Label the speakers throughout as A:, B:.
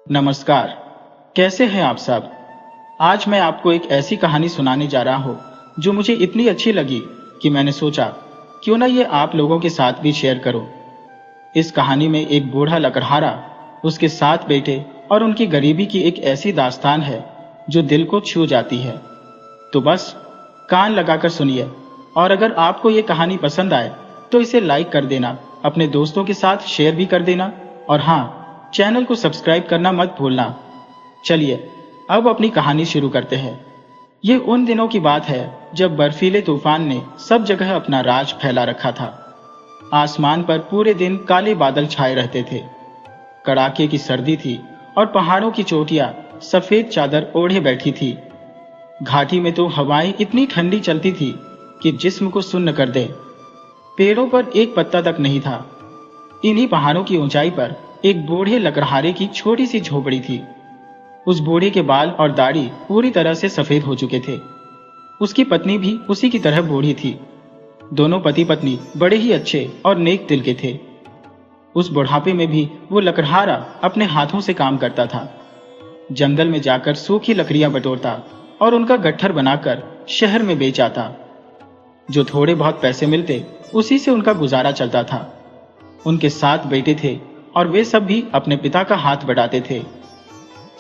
A: नमस्कार। कैसे हैं आप सब। आज मैं आपको एक ऐसी कहानी सुनाने जा रहा हूँ जो मुझे इतनी अच्छी लगी कि मैंने सोचा क्यों ना ये आप लोगों के साथ भी शेयर करूं। इस कहानी में एक बूढ़ा लकड़हारा, उसके 7 बेटे और उनकी गरीबी की एक ऐसी दास्तान है जो दिल को छू जाती है। तो बस कान लगाकर सुनिए, और अगर आपको ये कहानी पसंद आए तो इसे लाइक कर देना, अपने दोस्तों के साथ शेयर भी कर देना, और हाँ, चैनल को सब्सक्राइब करना मत भूलना। चलिए अब अपनी कहानी शुरू करते हैं। ये उन दिनों की बात है जब बर्फीले तूफान ने सब जगह अपना राज फैला रखा था। आसमान पर पूरे दिन काले बादल छाए रहते थे, कड़ाके की सर्दी थी और पहाड़ों की चोटियां सफेद चादर ओढ़े बैठी थी। घाटी में तो हवाएं इतनी ठंडी चलती थी कि जिस्म को सुन्न कर दे। पेड़ों पर एक पत्ता तक नहीं था। इन्हीं पहाड़ों की ऊंचाई पर एक बूढ़े लकड़हारे की छोटी सी झोपड़ी थी। उस बूढ़े के बाल और दाढ़ी पूरी तरह से सफेद हो चुके थे। उसकी पत्नी भी उसी की तरह बूढ़ी थी। दोनों पति पत्नी बड़े ही अच्छे और नेक दिल के थे। उस बुढ़ापे में भी वो लकड़हारा अपने हाथों से काम करता था। जंगल में जाकर सूखी लकड़ियां बटोरता और उनका गट्ठर बनाकर शहर में बेच आता। जो थोड़े बहुत पैसे मिलते उसी से उनका गुजारा चलता था। उनके 7 बेटे थे और वे सब भी अपने पिता का हाथ बटाते थे।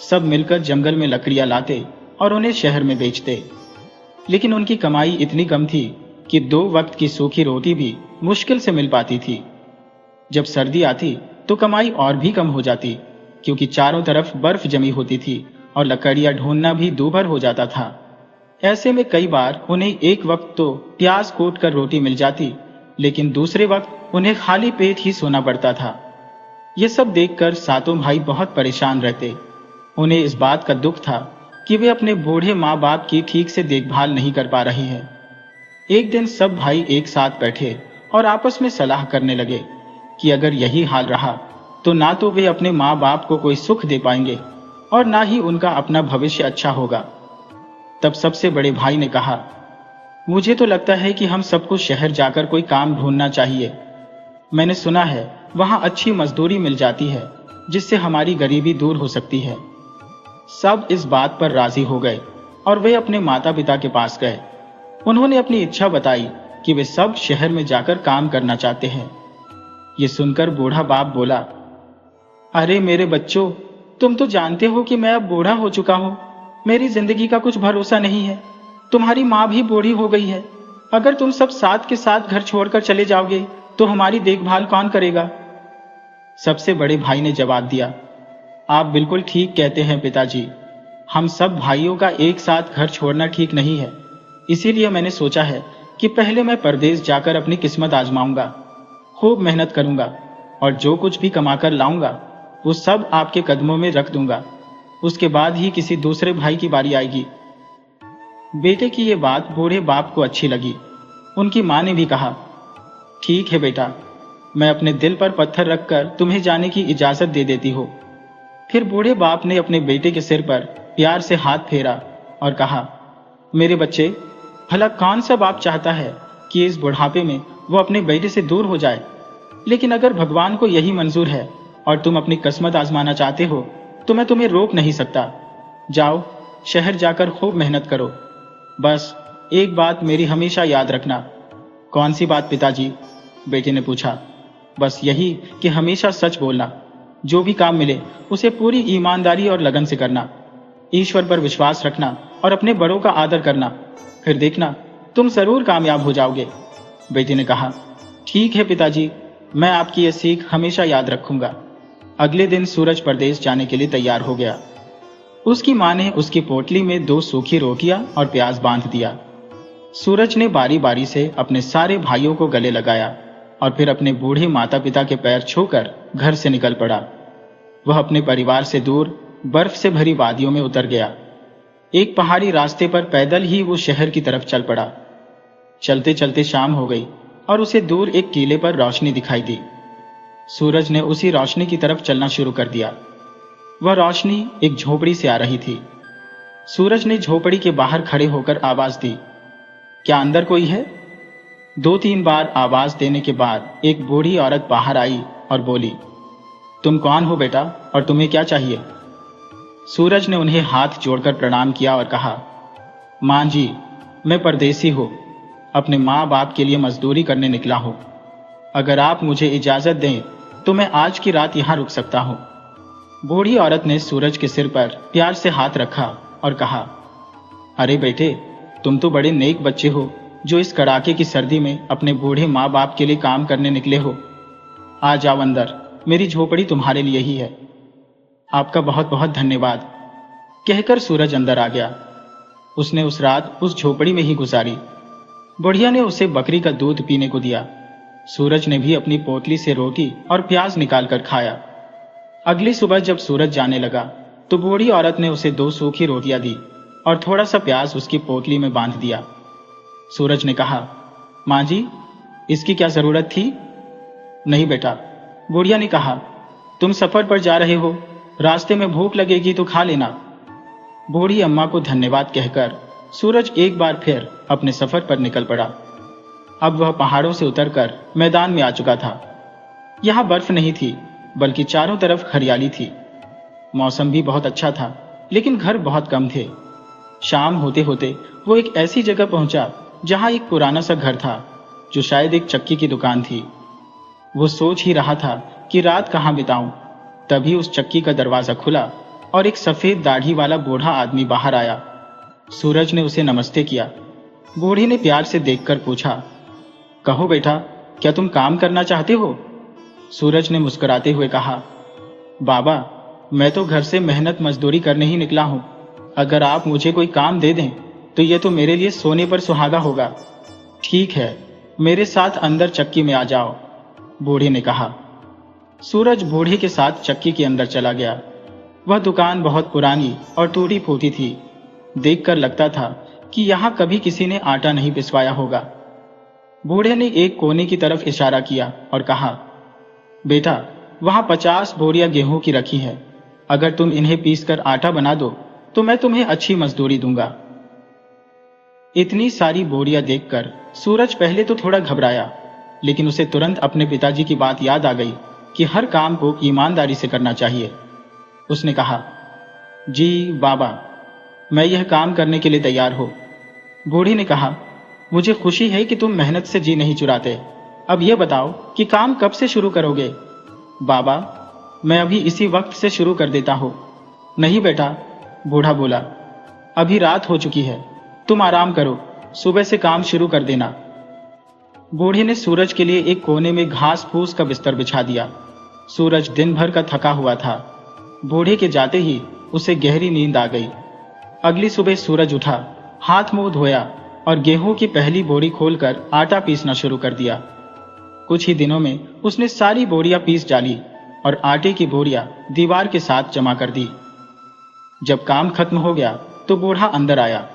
A: सब मिलकर जंगल में लकड़ियां लाते और उन्हें शहर में बेचते। लेकिन उनकी कमाई इतनी कम थी कि 2 वक्त की सूखी रोटी भी मुश्किल से मिल पाती थी। जब सर्दी आती तो कमाई और भी कम हो जाती, क्योंकि चारों तरफ बर्फ जमी होती थी और लकड़ियां ढूंढना भी दूभर हो जाता था। ऐसे में कई बार उन्हें एक वक्त तो प्याज कूट कर रोटी मिल जाती, लेकिन दूसरे वक्त उन्हें खाली पेट ही सोना पड़ता था। ये सब देखकर सातों भाई बहुत परेशान रहते। उन्हें इस बात का दुख था कि वे अपने बूढ़े माँ बाप की ठीक से देखभाल नहीं कर पा रहे हैं। एक दिन सब भाई एक साथ बैठे और आपस में सलाह करने लगे कि अगर यही हाल रहा तो ना तो वे अपने माँ बाप को कोई सुख दे पाएंगे और ना ही उनका अपना भविष्य अच्छा होगा। तब सबसे बड़े भाई ने कहा, मुझे तो लगता है कि हम सबको शहर जाकर कोई काम ढूंढना चाहिए। मैंने सुना है वहां अच्छी मजदूरी मिल जाती है, जिससे हमारी गरीबी दूर हो सकती है। सब इस बात पर राजी हो गए और वे अपने माता पिता के पास गए। उन्होंने अपनी इच्छा बताई कि वे सब शहर में जाकर काम करना चाहते हैं। ये सुनकर बूढ़ा बाप बोला, अरे मेरे बच्चों, तुम तो जानते हो कि मैं अब बूढ़ा हो चुका हूं। मेरी जिंदगी का कुछ भरोसा नहीं है। तुम्हारी माँ भी बूढ़ी हो गई है। अगर तुम सब साथ के साथ घर छोड़कर चले जाओगे तो हमारी देखभाल कौन करेगा। सबसे बड़े भाई ने जवाब दिया, आप बिल्कुल ठीक कहते हैं पिताजी। हम सब भाइयों का एक साथ घर छोड़ना ठीक नहीं है। इसीलिए मैंने सोचा है कि पहले मैं परदेश जाकर अपनी किस्मत आजमाऊंगा, खूब मेहनत करूंगा और जो कुछ भी कमाकर लाऊंगा वो सब आपके कदमों में रख दूंगा। उसके बाद ही किसी दूसरे भाई की बारी आएगी। बेटे की ये बात बूढ़े बाप को अच्छी लगी। उनकी मां ने भी कहा, ठीक है बेटा, मैं अपने दिल पर पत्थर रखकर तुम्हें जाने की इजाजत दे देती हूँ। फिर बूढ़े बाप ने अपने बेटे के सिर पर प्यार से हाथ फेरा और कहा, मेरे बच्चे, भला कौन सा बाप चाहता है कि इस बुढ़ापे में वो अपने बेटे से दूर हो जाए। लेकिन अगर भगवान को यही मंजूर है और तुम अपनी किस्मत आजमाना चाहते हो तो मैं तुम्हें रोक नहीं सकता। जाओ, शहर जाकर खूब मेहनत करो। बस एक बात मेरी हमेशा याद रखना। कौन सी बात पिताजी? बेटे ने पूछा। बस यही कि हमेशा सच बोलना। जो भी काम मिले उसे पूरी ईमानदारी और लगन से करना। ईश्वर पर विश्वास रखना और अपने बड़ों का आदर करना। फिर देखना तुम जरूर कामयाब हो जाओगे। बेटे ने कहा, ठीक है पिताजी, मैं आपकी ये सीख हमेशा याद रखूंगा। अगले दिन सूरज परदेश जाने के लिए तैयार हो गया। उसकी मां ने उसकी पोटली में 2 सूखी रोटियां और प्याज बांध दिया। सूरज ने बारी बारी से अपने सारे भाइयों को गले लगाया और फिर अपने बूढ़े माता पिता के पैर छूकर घर से निकल पड़ा। वह अपने परिवार से दूर बर्फ से भरी वादियों में उतर गया। एक पहाड़ी रास्ते पर पैदल ही वो शहर की तरफ चल पड़ा। चलते चलते शाम हो गई और उसे दूर एक टीले पर रोशनी दिखाई दी। सूरज ने उसी रोशनी की तरफ चलना शुरू कर दिया। वह रोशनी एक झोपड़ी से आ रही थी। सूरज ने झोपड़ी के बाहर खड़े होकर आवाज दी, क्या अंदर कोई है? 2-3 बार आवाज देने के बाद एक बूढ़ी औरत बाहर आई और बोली, तुम कौन हो बेटा और तुम्हें क्या चाहिए? सूरज ने उन्हें हाथ जोड़कर प्रणाम किया और कहा, माँ जी, मैं परदेसी हूँ, अपने माँ बाप के लिए मजदूरी करने निकला हूँ। अगर आप मुझे इजाजत दें तो मैं आज की रात यहाँ रुक सकता हूँ। बूढ़ी औरत ने सूरज के सिर पर प्यार से हाथ रखा और कहा, अरे बेटे, तुम तो बड़े नेक बच्चे हो जो इस कड़ाके की सर्दी में अपने बूढ़े माँ बाप के लिए काम करने निकले हो। आ जाओ अंदर, मेरी झोपड़ी तुम्हारे लिए ही है। आपका बहुत बहुत धन्यवाद, कहकर सूरज अंदर आ गया। उसने उस रात उस झोपड़ी में ही गुजारी। बुढ़िया ने उसे बकरी का दूध पीने को दिया। सूरज ने भी अपनी पोटली से रोटी और प्याज निकालकर खाया। अगली सुबह जब सूरज जाने लगा तो बूढ़ी औरत ने उसे 2 सूखी रोटियां दी और थोड़ा सा प्याज उसकी पोटली में बांध दिया। सूरज ने कहा, माँ जी, इसकी क्या जरूरत थी? नहीं बेटा, बुढ़िया ने कहा, तुम सफर पर जा रहे हो, रास्ते में भूख लगेगी तो खा लेना। बूढ़ी अम्मा को धन्यवाद कहकर सूरज एक बार फिर अपने सफर पर निकल पड़ा। अब वह पहाड़ों से उतरकर मैदान में आ चुका था। यहाँ बर्फ नहीं थी, बल्कि चारों तरफ हरियाली थी। मौसम भी बहुत अच्छा था, लेकिन घर बहुत कम थे। शाम होते होते वो एक ऐसी जगह पहुंचा जहां एक पुराना सा घर था, जो शायद एक चक्की की दुकान थी। वो सोच ही रहा था कि रात कहाँ बिताऊं, तभी उस चक्की का दरवाजा खुला और एक सफेद दाढ़ी वाला बूढ़ा आदमी बाहर आया। सूरज ने उसे नमस्ते किया। बूढ़ी ने प्यार से देखकर पूछा, कहो बेटा, क्या तुम काम करना चाहते हो? सूरज ने मुस्कुराते हुए कहा, बाबा, मैं तो घर से मेहनत मजदूरी करने ही निकला हूं। अगर आप मुझे कोई काम दे दें तो यह तो मेरे लिए सोने पर सुहागा होगा। ठीक है, मेरे साथ अंदर चक्की में आ जाओ, बूढ़ी ने कहा। सूरज बूढ़ी के साथ चक्की के अंदर चला गया। वह दुकान बहुत पुरानी और टूटी फूटी थी। देखकर लगता था कि यहाँ कभी किसी ने आटा नहीं पिसवाया होगा। बूढ़े ने एक कोने की तरफ इशारा किया और कहा, बेटा, वहां 50 बोरियां गेहूं की रखी है। अगर तुम इन्हें पीसकर आटा बना दो तो मैं तुम्हें अच्छी मजदूरी दूंगा। इतनी सारी बोरियां देखकर सूरज पहले तो थोड़ा घबराया, लेकिन उसे तुरंत अपने पिताजी की बात याद आ गई कि हर काम को ईमानदारी से करना चाहिए। उसने कहा, जी बाबा, मैं यह काम करने के लिए तैयार हूं। बूढ़ी ने कहा, मुझे खुशी है कि तुम मेहनत से जी नहीं चुराते। अब यह बताओ कि काम कब से शुरू करोगे? बाबा, मैं अभी इसी वक्त से शुरू कर देता हूं। नहीं बेटा, बूढ़ा बोला, अभी रात हो चुकी है, तुम आराम करो, सुबह से काम शुरू कर देना। बूढ़े ने सूरज के लिए एक कोने में घास फूस का बिस्तर बिछा दिया। सूरज दिन भर का थका हुआ था। बूढ़े के जाते ही उसे गहरी नींद आ गई। अगली सुबह सूरज उठा, हाथ मुंह धोया और गेहूं की पहली बोरी खोलकर आटा पीसना शुरू कर दिया। कुछ ही दिनों में उसने सारी बोरियां पीस डाली और आटे की बोरियां दीवार के साथ जमा कर दी। जब काम खत्म हो गया तो बूढ़ा अंदर आया।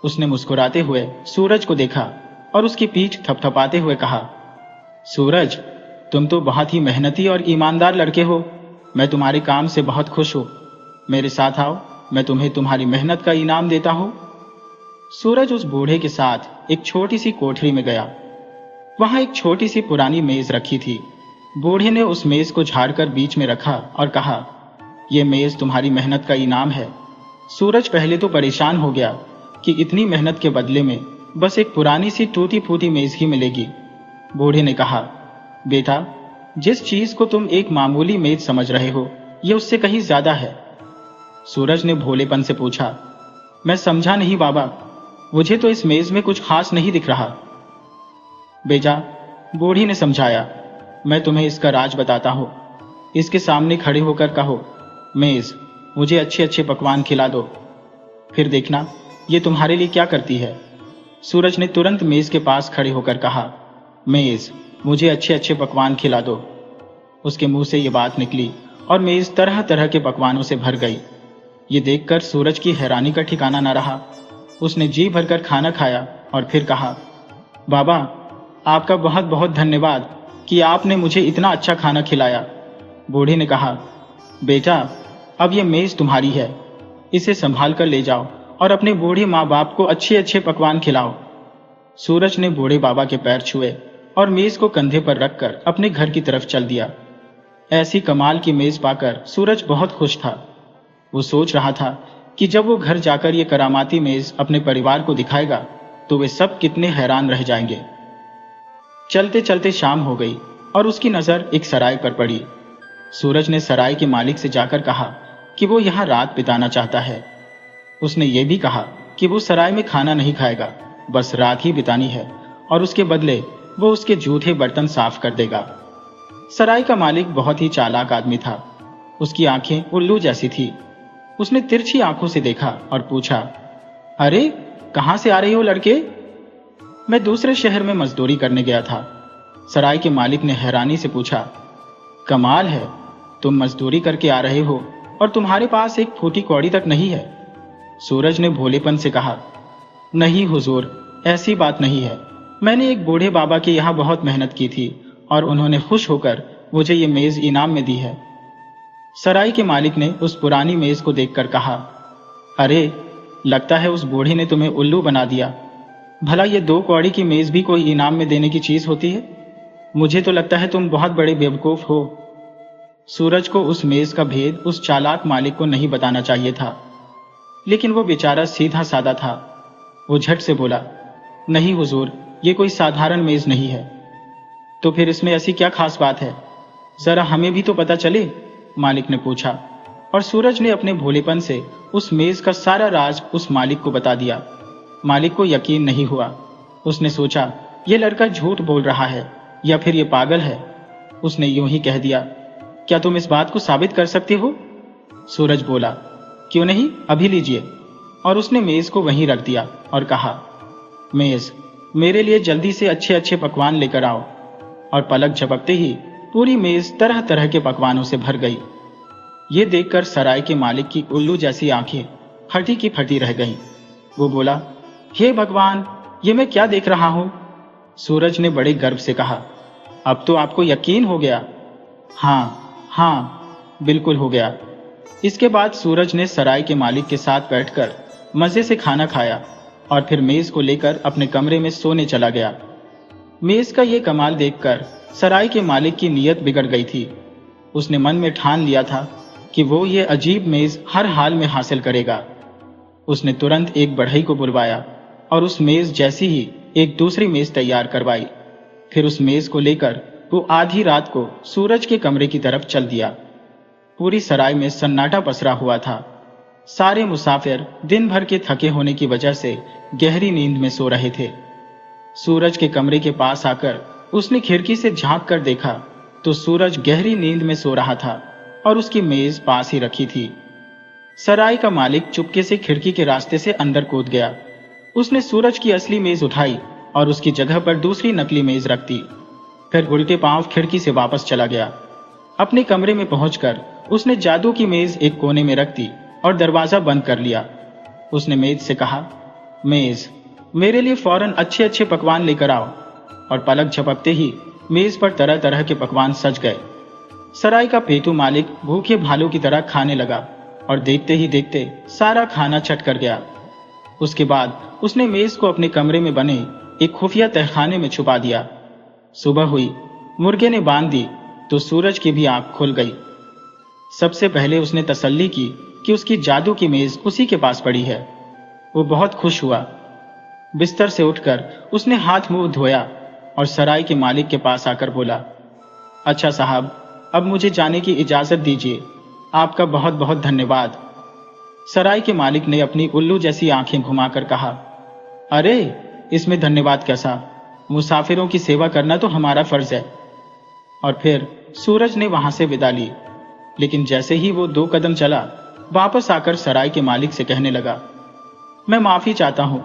A: उसने मुस्कुराते हुए सूरज को देखा और उसकी पीठ थपथपाते हुए कहा, सूरज, तुम तो बहुत ही मेहनती और ईमानदार लड़के हो। मैं तुम्हारे काम से बहुत खुश हूं। मेरे साथ आओ, मैं तुम्हें तुम्हारी मेहनत का इनाम देता हूं। सूरज उस बूढ़े के साथ एक छोटी सी कोठरी में गया। वहां एक छोटी सी पुरानी मेज रखी थी। बूढ़े ने उस मेज को झाड़कर बीच में रखा और कहा, यह मेज तुम्हारी मेहनत का इनाम है। सूरज पहले तो परेशान हो गया कि इतनी मेहनत के बदले में बस एक पुरानी सी टूटी फूटी मेज ही मिलेगी। बूढ़े ने कहा, बेटा, जिस चीज को तुम एक मामूली मेज समझ रहे हो, यह उससे कहीं ज्यादा है। सूरज ने भोलेपन से पूछा, मैं समझा नहीं बाबा, मुझे तो इस मेज में कुछ खास नहीं दिख रहा। बेटा, बूढ़ी ने समझाया, मैं तुम्हें इसका राज बताता हूं। इसके सामने खड़े होकर कहो, मेज, मुझे अच्छे अच्छे पकवान खिला दो। फिर देखना ये तुम्हारे लिए क्या करती है। सूरज ने तुरंत मेज के पास खड़े होकर कहा, मेज, मुझे अच्छे अच्छे पकवान खिला दो। उसके मुंह से ये बात निकली और मेज तरह तरह के पकवानों से भर गई। ये देखकर सूरज की हैरानी का ठिकाना न रहा। उसने जी भरकर खाना खाया और फिर कहा, बाबा, आपका बहुत बहुत धन्यवाद कि आपने मुझे इतना अच्छा खाना खिलाया। बूढ़ी ने कहा, बेटा, अब यह मेज तुम्हारी है। इसे संभाल कर ले जाओ और अपने बूढ़े माँ बाप को अच्छे अच्छे पकवान खिलाओ। सूरज ने बूढ़े बाबा के पैर छुए और मेज को कंधे पर रखकर अपने घर की तरफ चल दिया। ऐसी कमाल की मेज पाकर सूरज बहुत खुश था। वो सोच रहा था कि जब वो घर जाकर ये करामाती मेज अपने परिवार को दिखाएगा तो वे सब कितने हैरान रह जाएंगे। चलते चलते शाम हो गई और उसकी नजर एक सराय पर पड़ी। सूरज ने सराय के मालिक से जाकर कहा कि वो यहाँ रात बिताना चाहता है। उसने ये भी कहा कि वो सराय में खाना नहीं खाएगा, बस रात ही बितानी है और उसके बदले वो उसके जूठे बर्तन साफ कर देगा। सराय का मालिक बहुत ही चालाक आदमी था। उसकी आंखें उल्लू जैसी थी। उसने तिरछी आंखों से देखा और पूछा, अरे कहां से आ रही हो लड़के? मैं दूसरे शहर में मजदूरी करने गया था। सराय के मालिक ने हैरानी से पूछा, कमाल है, तुम मजदूरी करके आ रहे हो और तुम्हारे पास एक फूटी कौड़ी तक नहीं है। सूरज ने भोलेपन से कहा, नहीं हुजूर, ऐसी बात नहीं है। मैंने एक बूढ़े बाबा के यहाँ बहुत मेहनत की थी और उन्होंने खुश होकर मुझे ये मेज इनाम में दी है। सराय के मालिक ने उस पुरानी मेज को देखकर कहा, अरे लगता है उस बूढ़ी ने तुम्हें उल्लू बना दिया। भला ये 2 कौड़ी की मेज भी कोई इनाम में देने की चीज होती है? मुझे तो लगता है तुम बहुत बड़े बेवकूफ हो। सूरज को उस मेज का भेद उस चालाक मालिक को नहीं बताना चाहिए था, लेकिन वो बेचारा सीधा साधा था। वो झट से बोला, नहीं हुजूर, ये कोई साधारण मेज नहीं है। तो फिर इसमें ऐसी क्या खास बात है? जरा हमें भी तो पता चले, मालिक ने पूछा। और सूरज ने अपने भोलेपन से उस मेज का सारा राज उस मालिक को बता दिया। मालिक को यकीन नहीं हुआ। उसने सोचा, ये लड़का झूठ बोल रहा है या फिर ये पागल है। उसने यूं ही कह दिया, क्या तुम इस बात को साबित कर सकते हो? सूरज बोला, क्यों नहीं, अभी लीजिए। और उसने मेज को वहीं रख दिया और कहा, मेज, मेरे लिए जल्दी से अच्छे अच्छे पकवान लेकर आओ। और पलक झपकते ही पूरी मेज तरह तरह के पकवानों से भर गई। ये देखकर सराय के मालिक की उल्लू जैसी आंखें फटी की फटी रह गईं। वो बोला, हे भगवान, ये मैं क्या देख रहा हूं? सूरज ने बड़े गर्व से कहा, अब तो आपको यकीन हो गया। हाँ, बिल्कुल हो गया। इसके बाद सूरज ने सराय के मालिक के साथ बैठकर मजे से खाना खाया और फिर मेज को लेकर अपने कमरे में सोने चला गया। मेज का ये कमाल देखकर सराय के मालिक की नीयत बिगड़ गई थी। उसने मन में ठान लिया था कि वो ये अजीब मेज हर हाल में हासिल करेगा। उसने तुरंत एक बढ़ई को बुलवाया और उस मेज जैसी ही एक दूसरी मेज तैयार करवाई। फिर उस मेज को लेकर वो आधी रात को सूरज के कमरे की तरफ चल दिया। पूरी सराय में सन्नाटा पसरा हुआ था। सारे मुसाफिर दिन भर के थके होने की वजह से गहरी नींद में सो रहे थे। सूरज के कमरे के पास आकर उसने खिड़की से झांक कर देखा तो सूरज गहरी नींद में सो रहा था और उसकी मेज पास ही रखी थी। सराय का मालिक चुपके से खिड़की के रास्ते से अंदर कूद गया। उसने सूरज की असली मेज उठाई और उसकी जगह पर दूसरी नकली मेज रख दी। फिर उल्टे पांव खिड़की से वापस चला गया। अपने कमरे में पहुंचकर उसने जादू की मेज एक कोने में रख दी और दरवाजा बंद कर लिया। उसने मेज से कहा, मेज, मेरे लिए फौरन अच्छे अच्छे पकवान लेकर आओ। और पलक झपकते ही मेज पर तरह तरह के पकवान सज गए। सराय का पेटू मालिक भूखे भालू की तरह खाने लगा और देखते ही देखते सारा खाना चट कर गया। उसके बाद उसने मेज को अपने कमरे में बने एक खुफिया तहखाने में छुपा दिया। सुबह हुई, मुर्गे ने बांध दी तो सूरज की भी आंख खुल गई। सबसे पहले उसने तसल्ली की कि उसकी जादू की मेज उसी के पास पड़ी है। वो बहुत खुश हुआ। बिस्तर से उठकर उसने हाथ मुंह धोया और सराय के मालिक के पास आकर बोला, अच्छा साहब, अब मुझे जाने की इजाजत दीजिए। आपका बहुत बहुत धन्यवाद। सराय के मालिक ने अपनी उल्लू जैसी आंखें घुमाकर कहा, अरे इसमें धन्यवाद कैसा, मुसाफिरों की सेवा करना तो हमारा फर्ज है। और फिर सूरज ने वहां से विदा ली। लेकिन जैसे ही वो 2 कदम चला, वापस आकर सराय के मालिक से कहने लगा, मैं माफी चाहता हूं,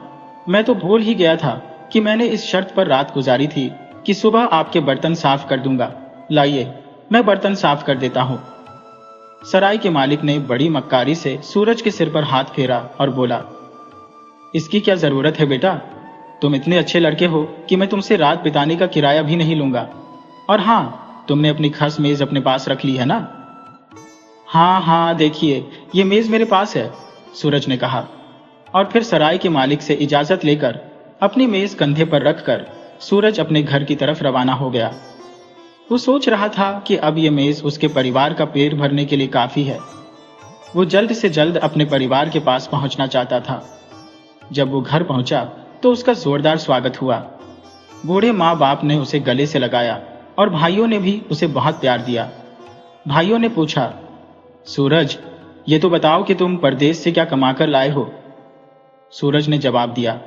A: मैं तो भूल ही गया था कि मैंने इस शर्त पर रात गुजारी थी कि सुबह आपके बर्तन साफ कर दूंगा। लाइए, मैं बर्तन साफ कर देता हूं। सराय के मालिक ने बड़ी मक्कारी से सूरज के सिर पर हाथ फेरा और बोला, इसकी क्या जरूरत है बेटा, तुम इतने अच्छे लड़के हो कि मैं तुमसे रात बिताने का किराया भी नहीं लूंगा। और हाँ, तुमने अपनी खस मेज अपने पास रख ली है ना? हाँ, देखिए ये मेज मेरे पास है, सूरज ने कहा। और फिर सराय के मालिक से इजाजत लेकर अपनी मेज कंधे पर रखकर सूरज अपने घर की तरफ रवाना हो गया। वो सोच रहा था कि अब ये मेज उसके परिवार का पेट भरने के लिए काफी है। वो जल्द से जल्द अपने परिवार के पास पहुंचना चाहता था। जब वो घर पहुंचा तो उसका जोरदार स्वागत हुआ। बूढ़े माँ बाप ने उसे गले से लगाया और भाइयों ने भी उसे बहुत प्यार दिया। भाइयों ने पूछा, सूरज, ये तो बताओ कि तुम परदेश से क्या कमाकर लाए हो। सूरज ने जवाब दिया,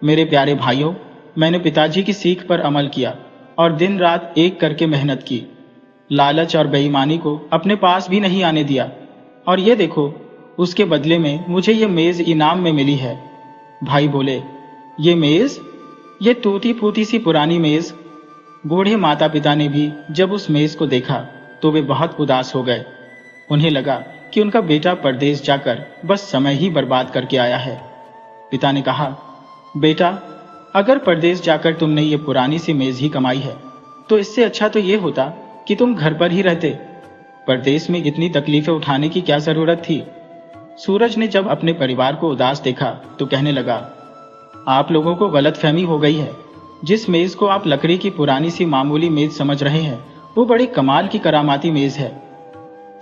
A: मेरे प्यारे भाइयों, मैंने पिताजी की सीख पर अमल किया और दिन रात एक करके मेहनत की। लालच और बेईमानी को अपने पास भी नहीं आने दिया, और ये देखो, उसके बदले में मुझे ये मेज इनाम में मिली है। भाई बोले, ये मेज? ये टूटी फूटी सी पुरानी मेज। बूढ़े माता पिता ने भी जब उस मेज को देखा तो वे बहुत उदास हो गए। उन्हें लगा कि उनका बेटा परदेश जाकर बस समय ही बर्बाद करके आया है। पिता ने कहा, बेटा, अगर परदेश जाकर तुमने ये पुरानी सी मेज ही कमाई है तो इससे अच्छा तो ये होता कि तुम घर पर ही रहते। परदेश में इतनी तकलीफें उठाने की क्या जरूरत थी। सूरज ने जब अपने परिवार को उदास देखा तो कहने लगा, आप लोगों को गलतफहमी हो गई है। जिस मेज को आप लकड़ी की पुरानी सी मामूली मेज समझ रहे हैं वो बड़ी कमाल की करामाती मेज है।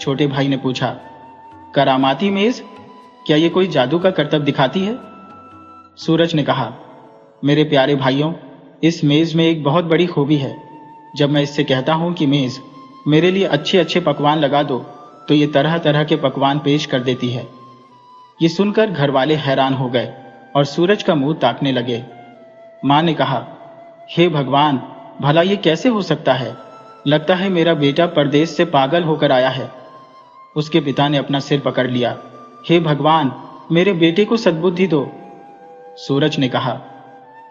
A: छोटे भाई ने पूछा, करामाती मेज? क्या ये कोई जादू का करतब दिखाती है? सूरज ने कहा, मेरे प्यारे भाइयों, इस मेज में एक बहुत बड़ी खूबी है। जब मैं इससे कहता हूं कि मेज मेरे लिए अच्छे अच्छे पकवान लगा दो तो ये तरह तरह के पकवान पेश कर देती है। ये सुनकर घर वाले हैरान हो गए और सूरज का मुंह ताकने लगे। मां ने कहा, हे भगवान, भला ये कैसे हो सकता है? लगता है मेरा बेटा परदेश से पागल होकर आया है। उसके पिता ने अपना सिर पकड़ लिया। हे भगवान, मेरे बेटे को सद्बुद्धि दो। सूरज ने कहा,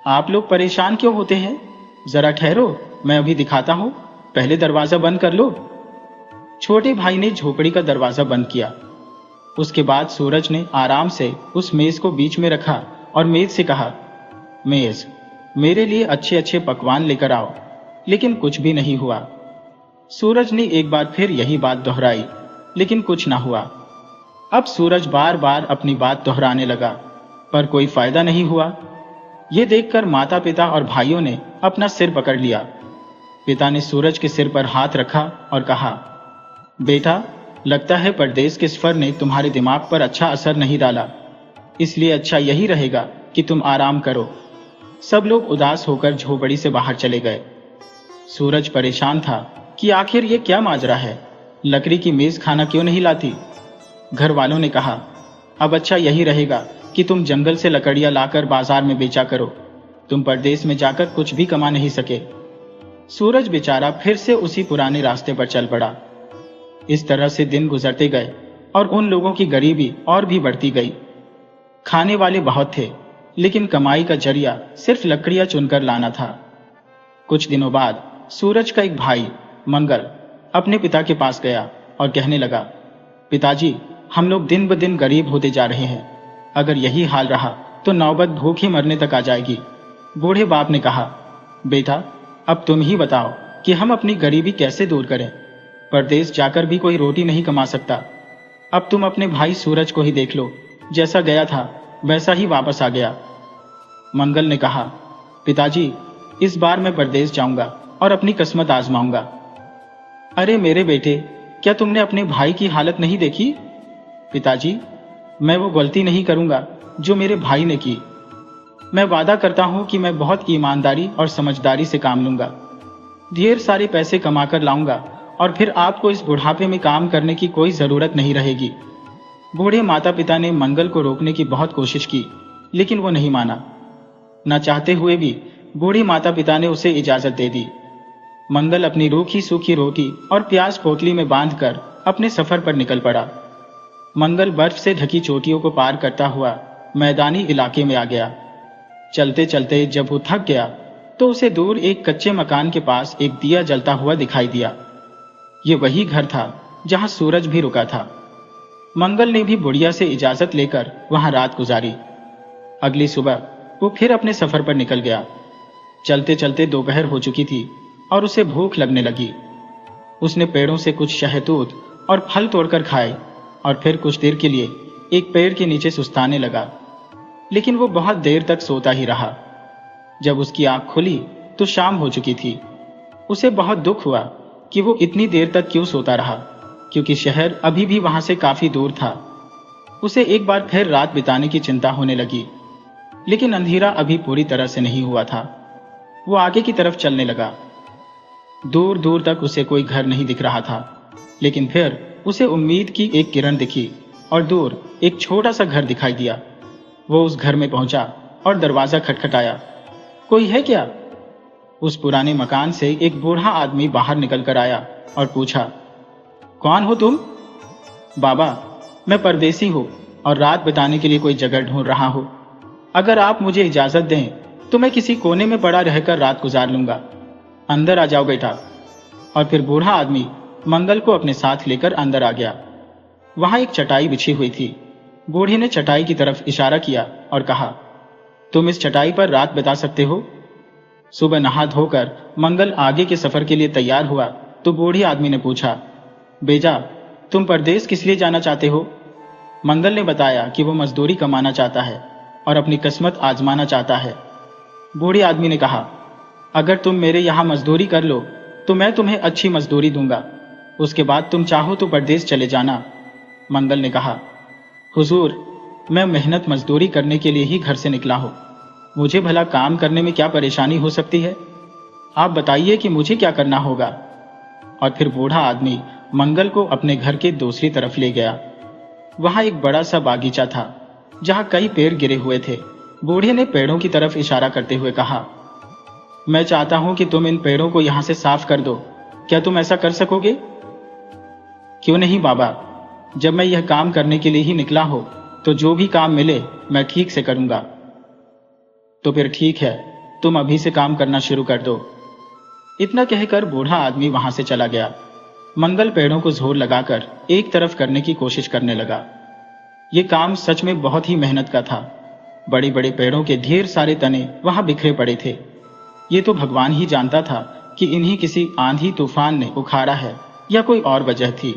A: आप लोग परेशान क्यों होते हैं? जरा ठहरो, मैं अभी दिखाता हूं। पहले दरवाजा बंद कर लो। छोटे भाई ने झोपड़ी का दरवाजा बंद किया। उसके बाद सूरज ने आराम से उस मेज को बीच में रखा और मेज से कहा, मेज, मेरे लिए अच्छे अच्छे पकवान लेकर आओ। लेकिन कुछ भी नहीं हुआ। सूरज ने एक बार फिर यही बात दोहराई, लेकिन कुछ ना हुआ। अब सूरज बार बार अपनी बात दोहराने लगा, पर कोई फायदा नहीं हुआ। यह देखकर माता पिता और भाइयों ने अपना सिर पकड़ लिया। पिता ने सूरज के सिर पर हाथ रखा और कहा, बेटा, लगता है परदेश के सफर ने तुम्हारे दिमाग पर अच्छा असर नहीं डाला, इसलिए अच्छा यही रहेगा कि तुम आराम करो। सब लोग उदास होकर झोपड़ी से बाहर चले गए। सूरज परेशान था कि आखिर ये क्या माजरा है, लकड़ी की मेज खाना क्यों नहीं लाती। घर वालों ने कहा, अब अच्छा यही रहेगा कि तुम जंगल से लकड़ियां लाकर बाजार में बेचा करो। तुम परदेश में जाकर कुछ भी कमा नहीं सके। सूरज बेचारा फिर से उसी पुराने रास्ते पर चल पड़ा। इस तरह से दिन गुजरते गए और उन लोगों की गरीबी और भी बढ़ती गई। खाने वाले बहुत थे, लेकिन कमाई का जरिया सिर्फ लकड़ियां चुनकर लाना था। कुछ दिनों बाद सूरज का एक भाई मंगल अपने पिता के पास गया और कहने लगा, पिताजी, हम लोग दिन ब दिन गरीब होते जा रहे हैं। अगर यही हाल रहा तो नौबत भूखे मरने तक आ जाएगी। बूढ़े बाप ने कहा, बेटा, अब तुम ही बताओ कि हम अपनी गरीबी कैसे दूर करें। परदेश जाकर भी कोई रोटी नहीं कमा सकता। अब तुम अपने भाई सूरज को ही देख लो, जैसा गया था वैसा ही वापस आ गया। मंगल ने कहा, पिताजी, इस बार मैं परदेश जाऊंगा और अपनी किस्मत आजमाऊंगा। अरे मेरे बेटे, क्या तुमने अपने भाई की हालत नहीं देखी? पिताजी, मैं वो गलती नहीं करूंगा जो मेरे भाई ने की। मैं वादा करता हूं कि मैं बहुत ईमानदारी और समझदारी से काम लूंगा। ढेर सारे पैसे कमाकर लाऊंगा और फिर आपको इस बुढ़ापे में काम करने की कोई जरूरत नहीं रहेगी। बूढ़े माता पिता ने मंगल को रोकने की बहुत कोशिश की, लेकिन वो नहीं माना। न चाहते हुए भी बूढ़े माता पिता ने उसे इजाजत दे दी। मंगल अपनी रूखी सूखी रोटी और प्याज पोटली में बांधकर अपने सफर पर निकल पड़ा। मंगल बर्फ से ढकी चोटियों को पार करता हुआ मैदानी इलाके में आ गया। चलते चलते जब वो थक गया तो उसे दूर एक कच्चे मकान के पास एक दिया जलता हुआ दिखाई दिया। ये वही घर था जहां सूरज भी रुका था। मंगल ने भी बुढ़िया से इजाजत लेकर वहां रात गुजारी। अगली सुबह वो फिर अपने सफर पर निकल गया। चलते चलते दोपहर हो चुकी थी और उसे भूख लगने लगी। उसने पेड़ों से कुछ शहतूत और फल तोड़कर खाए और फिर कुछ देर के लिए एक पेड़ के नीचे सुस्ताने लगा, लेकिन वो बहुत देर तक सोता ही रहा। जब उसकी आंख खुली तो शाम हो चुकी थी। उसे बहुत दुख हुआ कि वो इतनी देर तक क्यों सोता रहा, क्योंकि शहर अभी भी वहां से काफी दूर था उसे एक बार फिर रात बिताने की चिंता होने लगी। लेकिन अंधेरा अभी पूरी तरह से नहीं हुआ था। वो आगे की तरफ चलने लगा। दूर दूर तक उसे कोई घर नहीं दिख रहा था, लेकिन फिर उसे उम्मीद की एक किरण दिखी और दूर एक छोटा सा घर दिखाई दिया। वो उस घर में पहुंचा और दरवाजा खटखटाया। कोई है क्या? उस पुराने मकान से एक बूढ़ा आदमी बाहर निकल कर आया और पूछा, कौन हो तुम? बाबा, मैं परदेसी हूँ और रात बिताने के लिए कोई जगह ढूंढ रहा हूँ। अगर आप मुझे इजाजत दें तो मैं किसी कोने में पड़ा रहकर रात गुजार लूंगा। अंदर आ जाओ बेटा। और फिर बूढ़ा आदमी मंगल को अपने साथ लेकर अंदर आ गया। वहां एक चटाई बिछी हुई थी। बूढ़े ने चटाई की तरफ इशारा किया और कहा, तुम इस चटाई पर रात बिता सकते हो। सुबह नहा धोकर मंगल आगे के सफर के लिए तैयार हुआ तो बूढ़े आदमी ने पूछा, बेजा, तुम परदेश किस लिए जाना चाहते हो? मंगल ने बताया कि वो मजदूरी कमाना चाहता है और अपनी किस्मत आजमाना चाहता है। बूढ़े आदमी ने कहा, अगर तुम मेरे यहाँ मजदूरी कर लो तो मैं तुम्हें अच्छी मजदूरी दूंगा। उसके बाद तुम चाहो तो परदेश चले जाना। मंगल ने कहा, हुजूर, मैं मेहनत मजदूरी करने के लिए ही घर से निकला हूं। मुझे भला काम करने में क्या परेशानी हो सकती है? आप बताइए कि मुझे क्या करना होगा। और फिर बूढ़ा आदमी मंगल को अपने घर के दूसरी तरफ ले गया। वहां एक बड़ा सा बागीचा था जहां कई पेड़ गिरे हुए थे। बूढ़े ने पेड़ों की तरफ इशारा करते हुए कहा, मैं चाहता हूं कि तुम इन पेड़ों को यहां से साफ कर दो। क्या तुम ऐसा कर सकोगे? क्यों नहीं बाबा, जब मैं यह काम करने के लिए ही निकला हो तो जो भी काम मिले मैं ठीक से करूंगा। तो फिर ठीक है, तुम अभी से काम करना शुरू कर दो। इतना कहकर बूढ़ा आदमी वहां से चला गया। मंगल पेड़ों को जोर लगाकर एक तरफ करने की कोशिश करने लगा। ये काम सच में बहुत ही मेहनत का था। बड़े बड़े पेड़ों के ढेर सारे तने वहां बिखरे पड़े थे। ये तो भगवान ही जानता था कि इन्हीं किसी आंधी तूफान ने उखाड़ा है या कोई और वजह थी।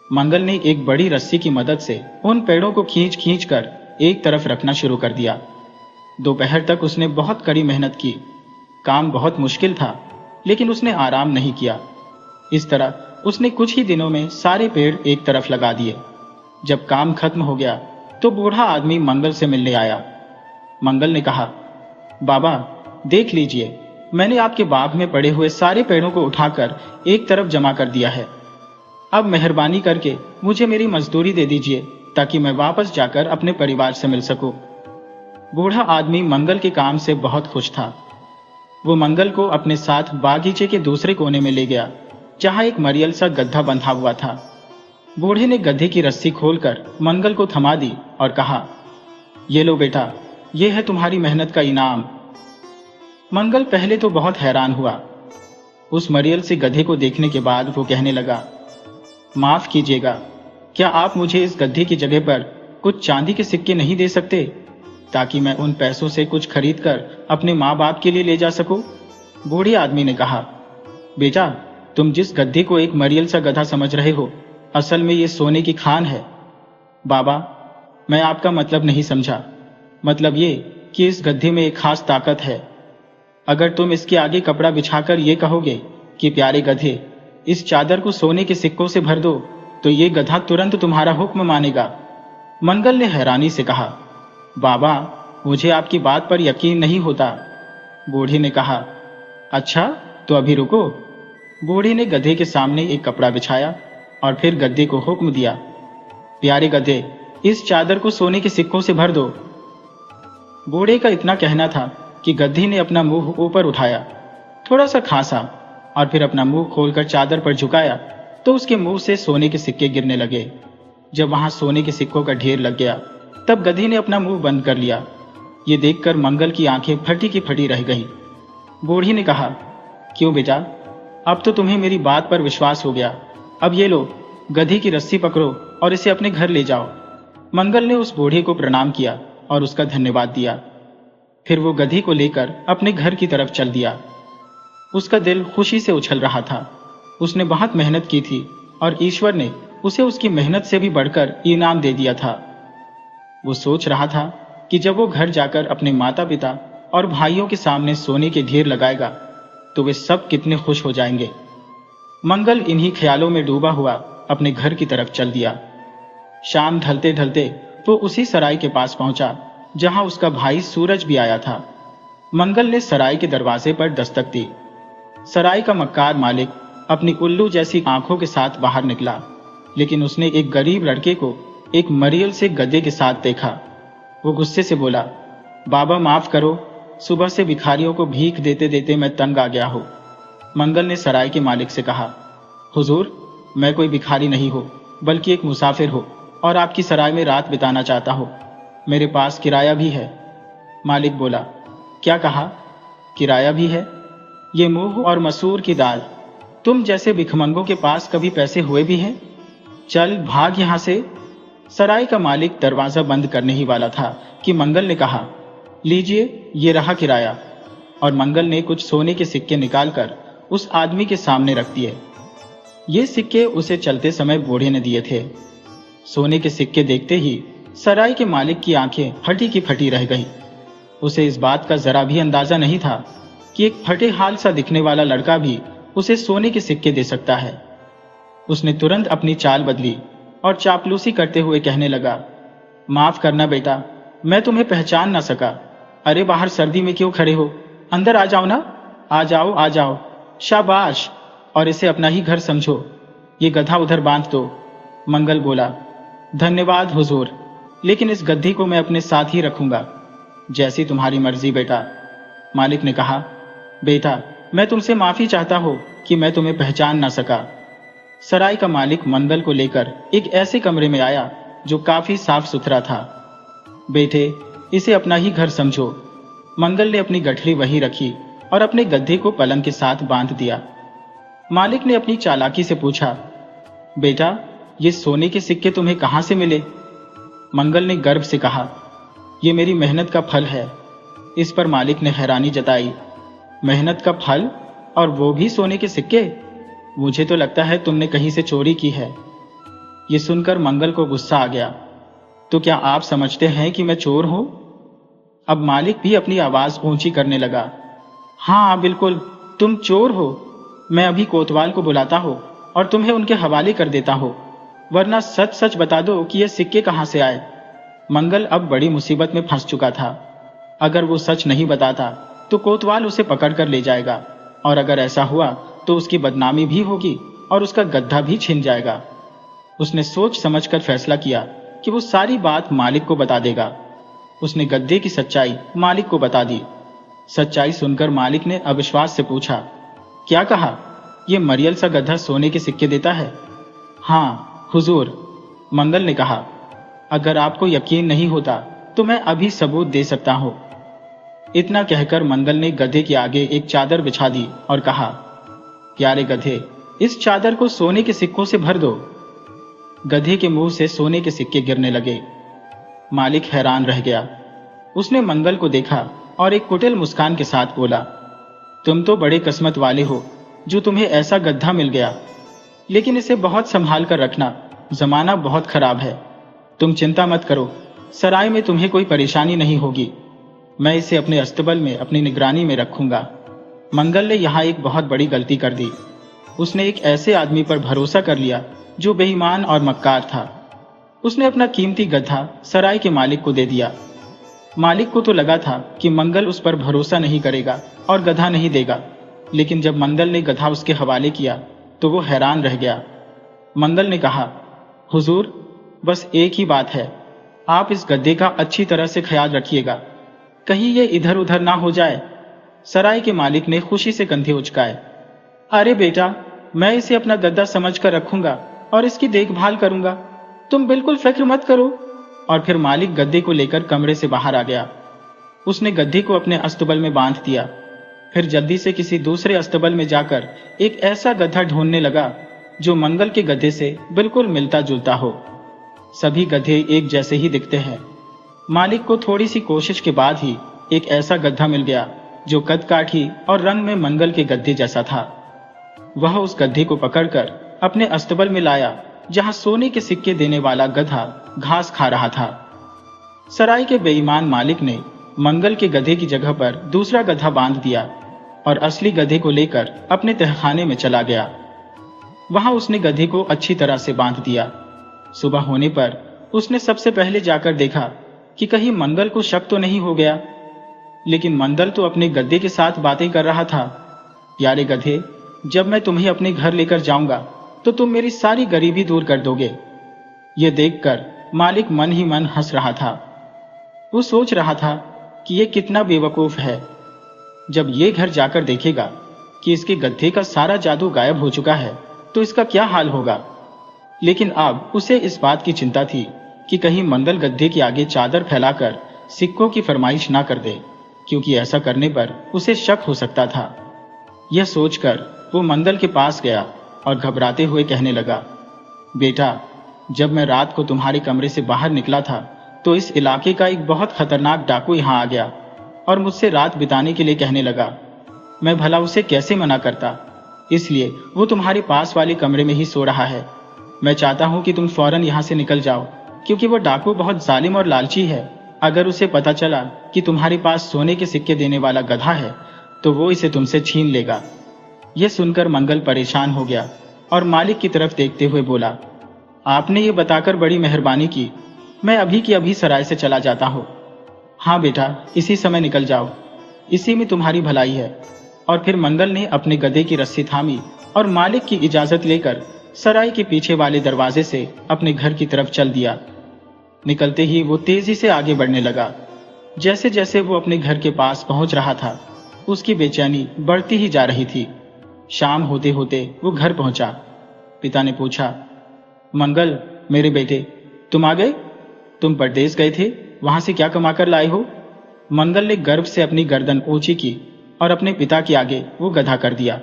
A: मंगल ने एक बड़ी रस्सी की मदद से उन पेड़ों को खींच खींच कर एक तरफ रखना शुरू कर दिया। दोपहर तक उसने बहुत कड़ी मेहनत की। काम बहुत मुश्किल था, लेकिन उसने आराम नहीं किया। इस तरह उसने कुछ ही दिनों में सारे पेड़ एक तरफ लगा दिए। जब काम खत्म हो गया तो बूढ़ा आदमी मंगल से मिलने आया। मंगल ने कहा, बाबा, देख लीजिए, मैंने आपके बाग में पड़े हुए सारे पेड़ों को उठाकर एक तरफ जमा कर दिया है। अब मेहरबानी करके मुझे मेरी मजदूरी दे दीजिए ताकि मैं वापस जाकर अपने परिवार से मिल सकूं। बूढ़ा आदमी मंगल के काम से बहुत खुश था। वो मंगल को अपने साथ बागीचे के दूसरे कोने में ले गया जहां एक मरियल सा गड्ढा बंधा हुआ था। बूढ़े ने गड्ढे की रस्सी खोलकर मंगल को थमा दी और कहा, ये लो बेटा, ये है तुम्हारी मेहनत का इनाम। मंगल पहले तो बहुत हैरान हुआ। उस मरियल से गधे को देखने के बाद वो कहने लगा, माफ कीजिएगा, क्या आप मुझे इस गड्ढे की जगह पर कुछ चांदी के सिक्के नहीं दे सकते ताकि मैं उन पैसों से कुछ खरीद कर अपने माँ बाप के लिए ले जा सकूं? बूढ़े आदमी ने कहा, बेटा, तुम जिस गड्ढे को एक मरियल सा गधा समझ रहे हो, असल में ये सोने की खान है। बाबा, मैं आपका मतलब नहीं समझा। मतलब ये कि इस गड्ढे में एक खास ताकत है। अगर तुम इसके आगे कपड़ा बिछाकर ये कहोगे कि प्यारे गधे, इस चादर को सोने के सिक्कों से भर दो, तो ये गधा तुरंत तुम्हारा हुक्म मानेगा। मंगल ने हैरानी से कहा, बाबा, मुझे आपकी बात पर यकीन नहीं होता। बूढ़े ने कहा, अच्छा, तो अभी रुको। बूढ़े ने गधे के सामने एक कपड़ा बिछाया और फिर गधे को हुक्म दिया, प्यारे गधे, इस चादर को सोने के सिक्कों से भर दो। बूढ़े का इतना कहना था कि गधे ने अपना मुंह ऊपर उठाया, थोड़ा सा खांसा और फिर अपना मुंह खोलकर चादर पर झुकाया तो उसके मुंह से सोने के सिक्के गिरने लगे। जब वहां सोने के सिक्कों का ढेर लग गया तब गधे ने अपना मुंह बंद कर लिया। ये देखकर मंगल की आंखें फटी की फटी रह गईं। बूढ़ी ने कहा, क्यों बेटा, अब तो तुम्हें मेरी बात पर विश्वास हो गया। अब ये लो, गधी की रस्सी पकड़ो और इसे अपने घर ले जाओ। मंगल ने उस बूढ़े को प्रणाम किया और उसका धन्यवाद दिया। फिर वो गधी को लेकर अपने घर की तरफ चल दिया। उसका दिल खुशी से उछल रहा था। उसने बहुत मेहनत की थी और ईश्वर ने उसे उसकी मेहनत से भी बढ़कर इनाम दे दिया था। वो सोच रहा था कि जब वो घर जाकर अपने माता पिता और भाइयों के सामने सोने के ढेर लगाएगा तो वे सब कितने खुश हो जाएंगे। मंगल इन्हीं ख्यालों में डूबा हुआ अपने घर की तरफ चल दिया। शाम ढलते ढलते वो उसी सराय के पास पहुंचा जहां उसका भाई सूरज भी आया था। मंगल ने सराय के दरवाजे पर दस्तक दी। सराय का मक्कार मालिक अपनी उल्लू जैसी आंखों के साथ बाहर निकला, लेकिन उसने एक गरीब लड़के को एक मरियल से गधे के साथ देखा। वो गुस्से से बोला, बाबा माफ करो, सुबह से भिखारियों को भीख देते देते मैं तंग आ गया हूँ। मंगल ने सराय के मालिक से कहा, हुजूर, मैं कोई भिखारी नहीं हूँ, बल्कि एक मुसाफिर हूँ और आपकी सराय में रात बिताना चाहता हूँ। मेरे पास किराया भी है। मालिक बोला, क्या कहा? किराया भी है? ये मूंग और मसूर की दाल। तुम जैसे भिखमंगों के पास कभी पैसे हुए भी हैं? चल भाग यहां से। सराय का मालिक दरवाजा बंद करने ही वाला था कि मंगल ने कहा, लीजिए, ये रहा किराया। और मंगल ने कुछ सोने के सिक्के निकालकर उस आदमी के सामने रख दिए। ये सिक्के उसे चलते समय बूढ़े ने दिए थे। सोने के सिक्के देखते ही सराय के मालिक की आंखें फटी की फटी रह गईं। उसे इस बात का जरा भी अंदाजा नहीं था कि एक फटे हाल सा दिखने वाला लड़का भी उसे सोने के सिक्के दे सकता है। उसने तुरंत अपनी चाल बदली और चापलूसी करते हुए कहने लगा, माफ करना बेटा, मैं तुम्हें पहचान ना सका। अरे बाहर सर्दी में क्यों खड़े हो? अंदर आ जाओ ना। आ जाओ आ जाओ, शाबाश। और इसे अपना ही घर समझो। ये गधा उधर बांध दो। मंगल बोला, धन्यवाद हुजूर, लेकिन इस गद्दी को मैं अपने साथ ही रखूंगा। जैसी तुम्हारी मर्जी बेटा। मालिक ने कहा, बेटा, मैं तुमसे माफी चाहता हूं कि मैं तुम्हें पहचान ना सका। सराय का मालिक मंगल को लेकर एक ऐसे कमरे में आया जो काफी साफ सुथरा था। बेटे, इसे अपना ही घर समझो। मंगल ने अपनी गठरी वहीं रखी और अपने गद्दे को पलंग के साथ बांध दिया। मालिक ने अपनी चालाकी से पूछा, बेटा, ये सोने के सिक्के तुम्हें कहां से मिले? मंगल ने गर्व से कहा, ये मेरी मेहनत का फल है। इस पर मालिक ने हैरानी जताई, मेहनत का फल और वो भी सोने के सिक्के? मुझे तो लगता है तुमने कहीं से चोरी की है। ये सुनकर मंगल को गुस्सा आ गया। तो क्या आप समझते हैं कि मैं चोर हूं? अब मालिक भी अपनी आवाज ऊंची करने लगा, हाँ बिल्कुल, तुम चोर हो। मैं अभी कोतवाल को बुलाता हूं और तुम्हें उनके हवाले कर देता हूं, वरना सच सच बता दो कि ये सिक्के कहां से आए। मंगल अब बड़ी मुसीबत में फंस चुका था। अगर वो सच नहीं बताता तो कोतवाल उसे पकड़ कर ले जाएगा, और अगर ऐसा हुआ तो उसकी बदनामी भी होगी और उसका गद्दा भी छिन जाएगा। उसने सोच समझकर फैसला किया कि वो सारी बात मालिक को बता देगा। उसने गद्दे की सच्चाई मालिक को बता दी। सच्चाई सुनकर मालिक ने अविश्वास से पूछा, क्या कहा? यह मरियल सा गधा सोने के सिक्के देता है? हाँ हुजूर, मंगल ने कहा। अगर आपको यकीन नहीं होता तो मैं अभी सबूत दे सकता हूं। इतना कहकर मंगल ने गधे के आगे एक चादर बिछा दी और कहा, प्यारे गधे, इस चादर को सोने के सिक्कों से भर दो। गधे के मुंह से सोने के सिक्के गिरने लगे। मालिक हैरान रह गया। उसने मंगल को देखा और एक कुटिल मुस्कान के साथ बोला, तुम तो बड़े किस्मत वाले हो जो तुम्हें ऐसा गधा मिल गया, लेकिन इसे बहुत संभाल कर रखना, जमाना बहुत खराब है। तुम चिंता मत करो, सराय में तुम्हें कोई परेशानी नहीं होगी। मैं इसे अपने अस्तबल में अपनी निगरानी में रखूंगा। मंगल ने यहाँ एक बहुत बड़ी गलती कर दी। उसने एक ऐसे आदमी पर भरोसा कर लिया जो बेईमान और मक्कार था। उसने अपना कीमती गधा सराय के मालिक को दे दिया। मालिक को तो लगा था कि मंगल उस पर भरोसा नहीं करेगा और गधा नहीं देगा, लेकिन जब मंगल ने गधा उसके हवाले किया तो वो हैरान रह गया। मंगल ने कहा, हुजूर, बस एक ही बात है, आप इस गद्दे का अच्छी तरह से ख्याल रखिएगा, कहीं ये इधर उधर ना हो जाए। सराय के मालिक ने खुशी से कंधे उचकाए। अरे बेटा, मैं इसे अपना गद्दा समझकर रखूंगा और इसकी देखभाल करूंगा, तुम बिल्कुल फिक्र मत करो। और फिर मालिक गद्दे को लेकर कमरे से बाहर आ गया। उसने गद्दे को अपने अस्तबल में बांध दिया। फिर जल्दी से किसी दूसरे अस्तबल में जाकर एक ऐसा गधा ढूंढने लगा जो मंगल के गधे से बिल्कुल मिलता जुलता हो। सभी गधे एक जैसे ही दिखते हैं। मालिक को थोड़ी सी कोशिश के बाद ही एक ऐसा गधा मिल गया जो कद काठी और रंग में मंगल के गद्दे जैसा था। वह उस गधे को पकड़कर अपने अस्तबल में लाया जहां सोने के सिक्के देने वाला गधा घास खा रहा था। सराय के बेईमान मालिक ने मंगल के गधे की जगह पर दूसरा गधा बांध दिया और असली गधे को लेकर अपने तहखाने में चला गया। वहां उसने गधे को अच्छी तरह से बांध दिया। सुबह होने पर उसने सबसे पहले जाकर देखा कि कहीं मंगल को शक तो नहीं हो गया। लेकिन मंगल तो अपने गधे के साथ बातें कर रहा था। यारे गधे, जब मैं तुम्हें अपने घर लेकर जाऊंगा तो तुम मेरी सारी गरीबी दूर कर दोगे। यह देखकर मालिक मन ही मन हंस रहा था। वो सोच रहा था कि यह कितना बेवकूफ है। जब ये घर जाकर देखेगा कि इसके गधे का सारा जादू गायब हो चुका है तो इसका क्या हाल होगा। लेकिन अब उसे इस बात की चिंता थी कि कहीं मंगल गधे के आगे चादर फैलाकर सिक्कों की फरमाइश ना कर दे, क्योंकि ऐसा करने पर उसे शक हो सकता था। यह सोचकर वो मंगल के पास गया और घबराते हुए कहने लगा, बेटा, जब मैं रात को तुम्हारे कमरे से बाहर निकला था तो इस इलाके का एक बहुत खतरनाक डाकू यहाँ आ गया और मुझसे रात बिताने के लिए कहने लगा। मैं भला उसे कैसे मना करता, इसलिए वो तुम्हारे पास वाले कमरे में ही सो रहा है। मैं चाहता हूं कि तुम फौरन यहां से निकल जाओ, क्योंकि वो डाकू बहुत जालिम और लालची है। अगर उसे पता चला कि तुम्हारे पास सोने के सिक्के देने वाला गधा है तो वो इसे तुमसे छीन लेगा। यह सुनकर मंगल परेशान हो गया और मालिक की तरफ देखते हुए बोला, आपने ये बताकर बड़ी मेहरबानी की। मैं अभी की अभी सराय से चला जाता हूँ। हाँ बेटा, इसी समय निकल जाओ, इसी में तुम्हारी भलाई है। और फिर मंगल ने अपने गधे की रस्सी थामी और मालिक की इजाजत लेकर सराय के पीछे वाले दरवाजे से अपने घर की तरफ चल दिया। निकलते ही वो तेजी से आगे बढ़ने लगा। जैसे जैसे वो अपने घर के पास पहुंच रहा था, उसकी बेचैनी बढ़ती ही जा रही थी। शाम होते होते वो घर पहुंचा। पिता ने पूछा, मंगल मेरे बेटे, तुम आ गए? तुम परदेश गए थे, वहां से क्या कमा कर लाए हो? मंगल ने गर्व से अपनी गर्दन ऊंची की और अपने पिता के आगे वो गधा कर दिया।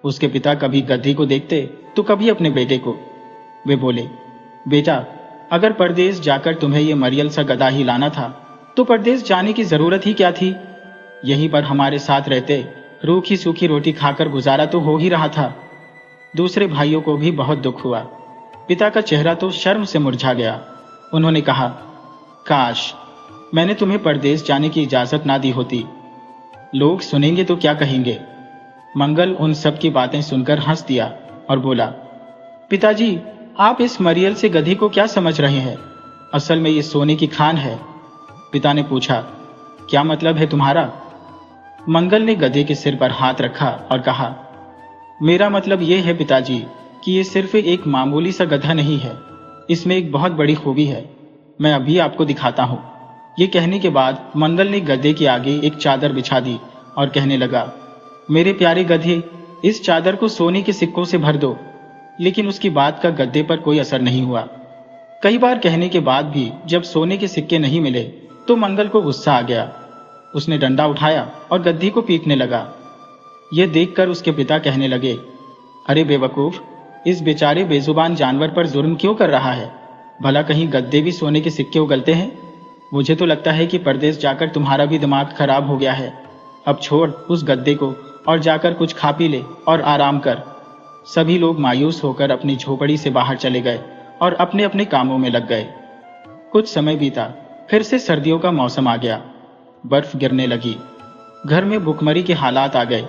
A: उसके पिता कभी गधे को देखते तो कभी अपने बेटे को। वे बोले, बेटा, अगर परदेश जाकर तुम्हें ये मरियल सा गधा ही लाना था तो परदेश जाने की जरूरत ही क्या थी। यहीं पर हमारे साथ रहते रूखी सूखी रोटी खाकर गुजारा तो हो ही रहा था। दूसरे भाइयों को भी बहुत दुख हुआ। पिता का चेहरा तो शर्म से मुरझा गया। उन्होंने कहा, काश मैंने तुम्हें परदेश जाने की इजाजत ना दी होती। लोग सुनेंगे तो क्या कहेंगे। मंगल उन सब की बातें सुनकर हंस दिया और बोला, पिताजी, आप इस मरियल से गधे को क्या समझ रहे हैं? असल में ये सोने की खान है। पिता ने पूछा, क्या मतलब है तुम्हारा? मंगल ने गधे के सिर पर हाथ रखा और कहा, मेरा मतलब यह है पिताजी कि ये सिर्फ एक मामूली सा गधा नहीं है, इसमें एक बहुत बड़ी खूबी है। मैं अभी आपको दिखाता हूँ। ये कहने के बाद मंगल ने गधे के आगे एक चादर बिछा दी और कहने लगा, मेरे प्यारे गधे, इस चादर को सोने के सिक्कों से भर दो। लेकिन उसकी बात का गधे पर कोई असर नहीं हुआ। कई बार कहने के बाद भी जब सोने के सिक्के नहीं मिले तो मंगल को गुस्सा आ गया। उसने डंडा उठाया और गद्दी को पीटने लगा। यह देखकर उसके पिता कहने लगे, अरे बेवकूफ, इस बेचारे बेजुबान जानवर पर जुर्म क्यों कर रहा है? भला कहीं गद्दे भी सोने के सिक्के उगलते हैं? मुझे तो लगता है कि परदेश जाकर तुम्हारा भी दिमाग खराब हो गया है। अब छोड़ उस गद्दे को और जाकर कुछ खा पी ले और आराम कर। सभी लोग मायूस होकर अपनी झोपड़ी से बाहर चले गए और अपने अपने कामों में लग गए। कुछ समय बीता, फिर से सर्दियों का मौसम आ गया। बर्फ गिरने लगी। घर में भुखमरी के हालात आ गए।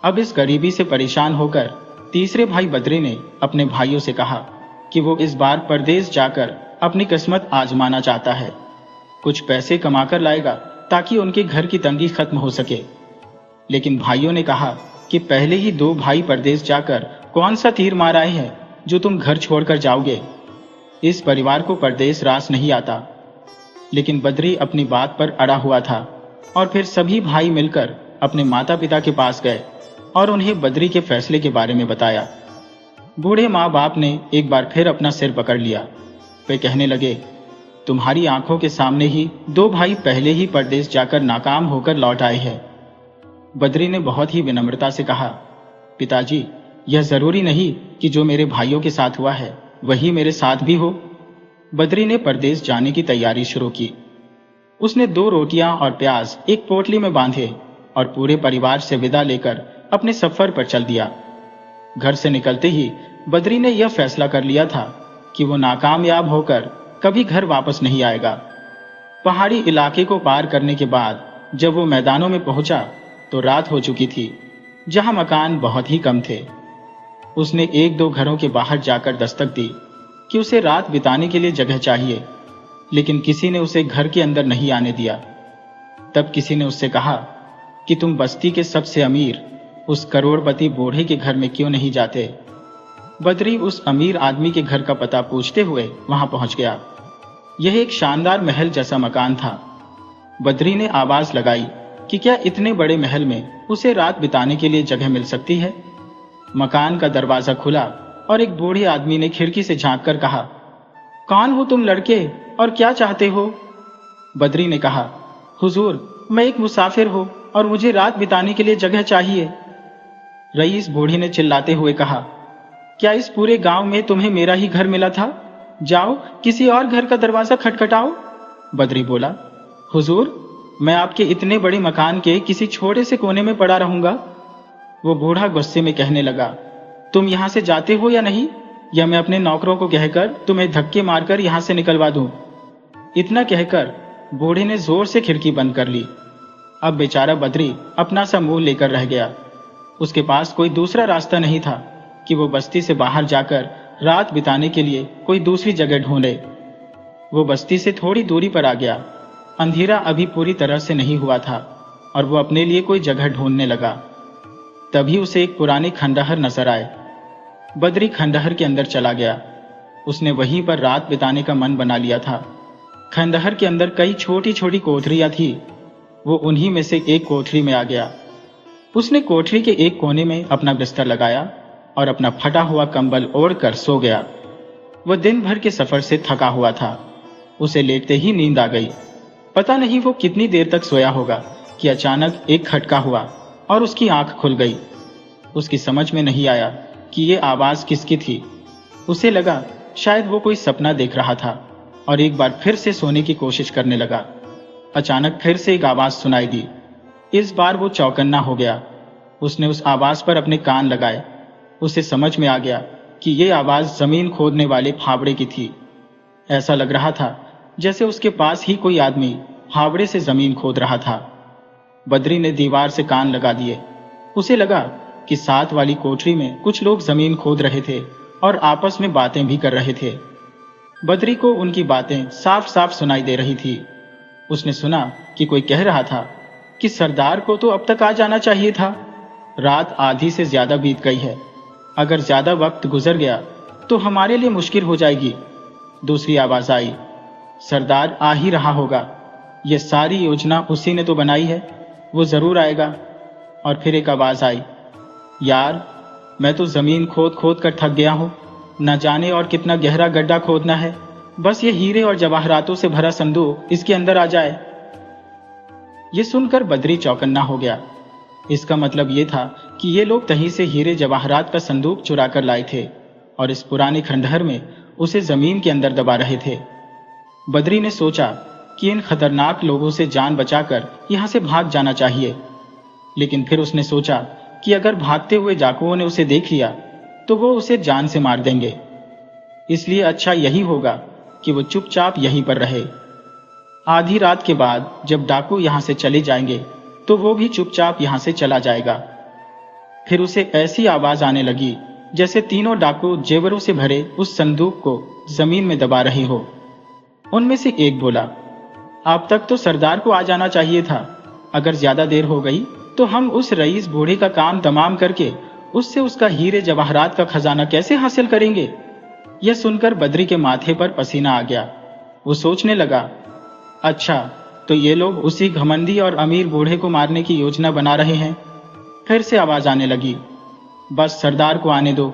A: अब इस गरीबी से परेशान होकर तीसरे भाई बद्री ने अपने भाइयों से कहा कि वो इस बार परदेश जाकर अपनी किस्मत आजमाना चाहता है। कुछ पैसे कमाकर लाएगा ताकि उनके घर की तंगी खत्म हो सके। लेकिन भाइयों ने कहा कि पहले ही दो भाई परदेश जाकर कौन सा तीर मार आए हैं जो तुम घर छोड़कर जाओगे। इस परिवार को परदेश रास नहीं आता। लेकिन बद्री अपनी बात पर अड़ा हुआ था और फिर सभी भाई मिलकर अपने माता पिता के पास गए और उन्हें बद्री के फैसले के बारे में बताया। बूढ़े माँ बाप ने एक बार फिर अपना सिर पकड़ लिया। वे कहने लगे, तुम्हारी आंखों के सामने ही दो भाई पहले ही परदेश जाकर नाकाम होकर लौट आए हैं। बद्री ने बहुत ही विनम्रता से कहा, पिताजी, यह जरूरी नहीं कि जो मेरे भाइयों के साथ हुआ है वही मेरे साथ भी हो। बद्री ने परदेश जाने की तैयारी शुरू की। उसने 2 रोटियां और प्याज एक पोटली में बांधे और पूरे परिवार से विदा लेकर अपने सफर पर चल दिया। घर से निकलते ही बद्री ने यह फैसला कर लिया था कि वो नाकामयाब होकर कभी घर वापस नहीं आएगा। पहाड़ी इलाके को पार करने के बाद जब वो मैदानों में पहुंचा तो रात हो चुकी थी, जहां मकान बहुत ही कम थे। उसने 1-2 घरों के बाहर जाकर दस्तक दी। कि उसे रात बिताने के लिए जगह चाहिए, लेकिन किसी ने उसे घर के अंदर नहीं आने दिया। तब किसी ने उससे कहा कि तुम बस्ती के सबसे अमीर उस करोड़पति बूढ़े के घर में क्यों नहीं जाते। बद्री उस अमीर आदमी के घर का पता पूछते हुए वहां पहुंच गया। यह एक शानदार महल जैसा मकान था। बद्री ने आवाज लगाई कि क्या इतने बड़े महल में उसे रात बिताने के लिए जगह मिल सकती है। मकान का दरवाजा खुला और एक बूढ़े आदमी ने खिड़की से झांक कर कहा, कौन हो तुम लड़के और क्या चाहते हो। बद्री ने कहा, हुजूर, मैं एक मुसाफिर हूं और मुझे रात बिताने के लिए जगह चाहिए। रईस बूढ़े ने चिल्लाते हुए कहा, क्या इस पूरे गांव में तुम्हें मेरा ही घर मिला था? जाओ किसी और घर का दरवाजा खटखटाओ। बद्री बोला, हुजूर, मैं आपके इतने बड़े मकान के किसी छोटे से कोने में पड़ा रहूंगा। वो बूढ़ा गुस्से में कहने लगा, तुम यहां से जाते हो या नहीं, या मैं अपने नौकरों को कहकर तुम्हें धक्के मारकर यहां से निकलवा दूं। इतना कहकर बूढ़े ने जोर से खिड़की बंद कर ली। अब बेचारा बद्री अपना सा मुंह लेकर रह गया। उसके पास कोई दूसरा रास्ता नहीं था कि वो बस्ती से बाहर जाकर रात बिताने के लिए कोई दूसरी जगह ढूंढे। वो बस्ती से थोड़ी दूरी पर आ गया। अंधेरा अभी पूरी तरह से नहीं हुआ था और वो अपने लिए कोई जगह ढूंढने लगा। तभी उसे एक पुरानी खंडहर नजर आए। बद्री खंडहर के अंदर चला गया। उसने वहीं पर रात बिताने का मन बना लिया था। खंडहर के अंदर कई छोटी छोटी कोठरियां थी। वो उन्हीं में से एक कोठरी में आ गया। उसने कोठरी के एक कोने में अपना बिस्तर लगाया और अपना फटा हुआ कंबल ओढ़कर सो गया। वह दिन भर के सफर से थका हुआ था। उसे लेटते ही नींद आ गई। पता नहीं वो कितनी देर तक सोया होगा कि अचानक एक खटका हुआ और उसकी आंख खुल गई। उसकी समझ में नहीं आया कि ये आवाज किसकी थी। उसे लगा शायद वो कोई सपना देख रहा था और एक बार फिर से सोने की कोशिश करने लगा। अचानक फिर से एक आवाज सुनाई दी। इस बार वो चौकन्ना हो गया। उसने उस आवाज पर अपने कान लगाए। उसे समझ में आ गया कि ये आवाज जमीन खोदने वाले फावड़े की थी। ऐसा लग रहा था जैसे उसके पास ही कोई आदमी फावड़े से जमीन खोद रहा था। बद्री ने दीवार से कान लगा दिए। उसे लगा कि साथ वाली कोठरी में कुछ लोग जमीन खोद रहे थे और आपस में बातें भी कर रहे थे। बद्री को उनकी बातें साफ साफ सुनाई दे रही थी। उसने सुना कि कोई कह रहा था कि सरदार को तो अब तक आ जाना चाहिए था। रात आधी से ज्यादा बीत गई है। अगर ज्यादा वक्त गुजर गया तो हमारे लिए मुश्किल हो जाएगी। दूसरी आवाज आई, सरदार आ ही रहा होगा। ये सारी योजना उसी ने तो बनाई है। वो जरूर आएगा। और फिर एक आवाज आई, यार, मैं तो जमीन खोद खोद कर थक गया हूं। न जाने और कितना गहरा गड्ढा खोदना है। बस ये हीरे और जवाहरातों से भरा संदूक इसके अंदर आ जाए। ये सुनकर बद्री चौकन्ना हो गया। इसका मतलब ये था कि ये लोग कहीं से हीरे जवाहरात का संदूक चुरा कर लाए थे और इस पुराने खंडहर में उसे जमीन के अंदर दबा रहे थे। बद्री ने सोचा कि इन खतरनाक लोगों से जान बचाकर यहां से भाग जाना चाहिए। लेकिन फिर उसने सोचा कि अगर भागते हुए डाकुओं ने उसे देख लिया तो वो उसे जान से मार देंगे। इसलिए अच्छा यही होगा कि वो चुपचाप यहीं पर रहे। आधी रात के बाद जब डाकू यहां से चले जाएंगे तो वो भी चुपचाप यहां से चला जाएगा। फिर उसे ऐसी आवाज आने लगी जैसे तीनों डाकू जेवरों से भरे उस संदूक को जमीन में दबा रहे हो। उनमें से एक बोला, अब तक तो सरदार को आ जाना चाहिए था। अगर ज्यादा देर हो गई तो हम उस रईस बूढ़े का काम तमाम करके उससे उसका हीरे जवाहरात का खजाना कैसे हासिल करेंगे। यह सुनकर बद्री के माथे पर पसीना आ गया। वो सोचने लगा, अच्छा, तो ये लोग उसी घमंडी और अमीर बूढ़े को मारने की योजना बना रहे हैं। फिर से आवाज आने लगी, बस सरदार को आने दो,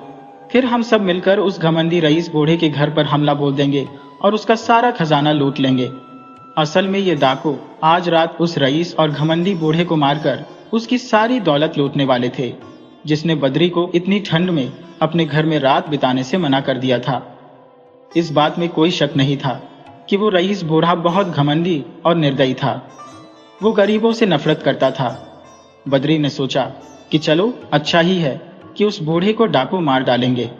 A: फिर हम सब मिलकर उस घमंडी रईस बूढ़े के घर पर हमला बोल देंगे और उसका सारा खजाना लूट लेंगे। असल में ये डाकू आज रात उस रईस और घमंडी बूढ़े को मारकर उसकी सारी दौलत लूटने वाले थे, जिसने बद्री को इतनी ठंड में अपने घर में रात बिताने से मना कर दिया था। इस बात में कोई शक नहीं था कि वो रईस बूढ़ा बहुत घमंडी और निर्दयी था। वो गरीबों से नफरत करता था। बद्री ने सोचा कि चलो अच्छा ही है कि उस बूढ़े को डाकू मार डालेंगे।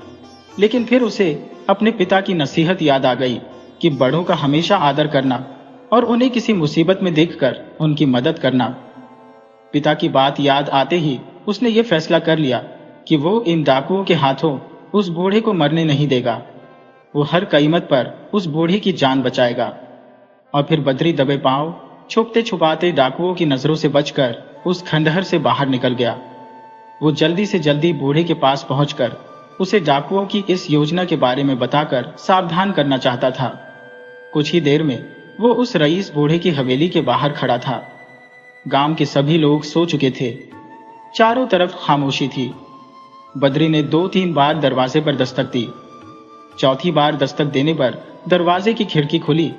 A: लेकिन फिर उसे अपने पिता की नसीहत याद आ गई कि बड़ों का हमेशा आदर करना और उन्हें किसी मुसीबत में देखकर उनकी मदद करना। पिता की बात याद आते ही उसने ये फैसला कर लिया कि वो इन डाकुओं के हाथों उस बूढ़े को मरने नहीं देगा। वो हर कीमत पर उस बूढ़ी की जान बचाएगा। और फिर बद्री दबे पांव छुपते छुपाते डाकुओं की नजरों से बचकर उस खंडहर से बाहर निकल गया। वो जल्दी से जल्दी बूढ़े के पास पहुंचकर उसे डाकुओं की इस योजना के बारे में बताकर सावधान करना चाहता था। कुछ ही देर में वो उस रईस बूढ़े की हवेली के बाहर खड़ा था। गांव के सभी लोग सो चुके थे। चारों तरफ खामोशी थी। बद्री ने 2-3 बार दरवाजे पर दस्तक दी। चौथी बार दस्तक देने पर दरवाजे की खिड़की खुली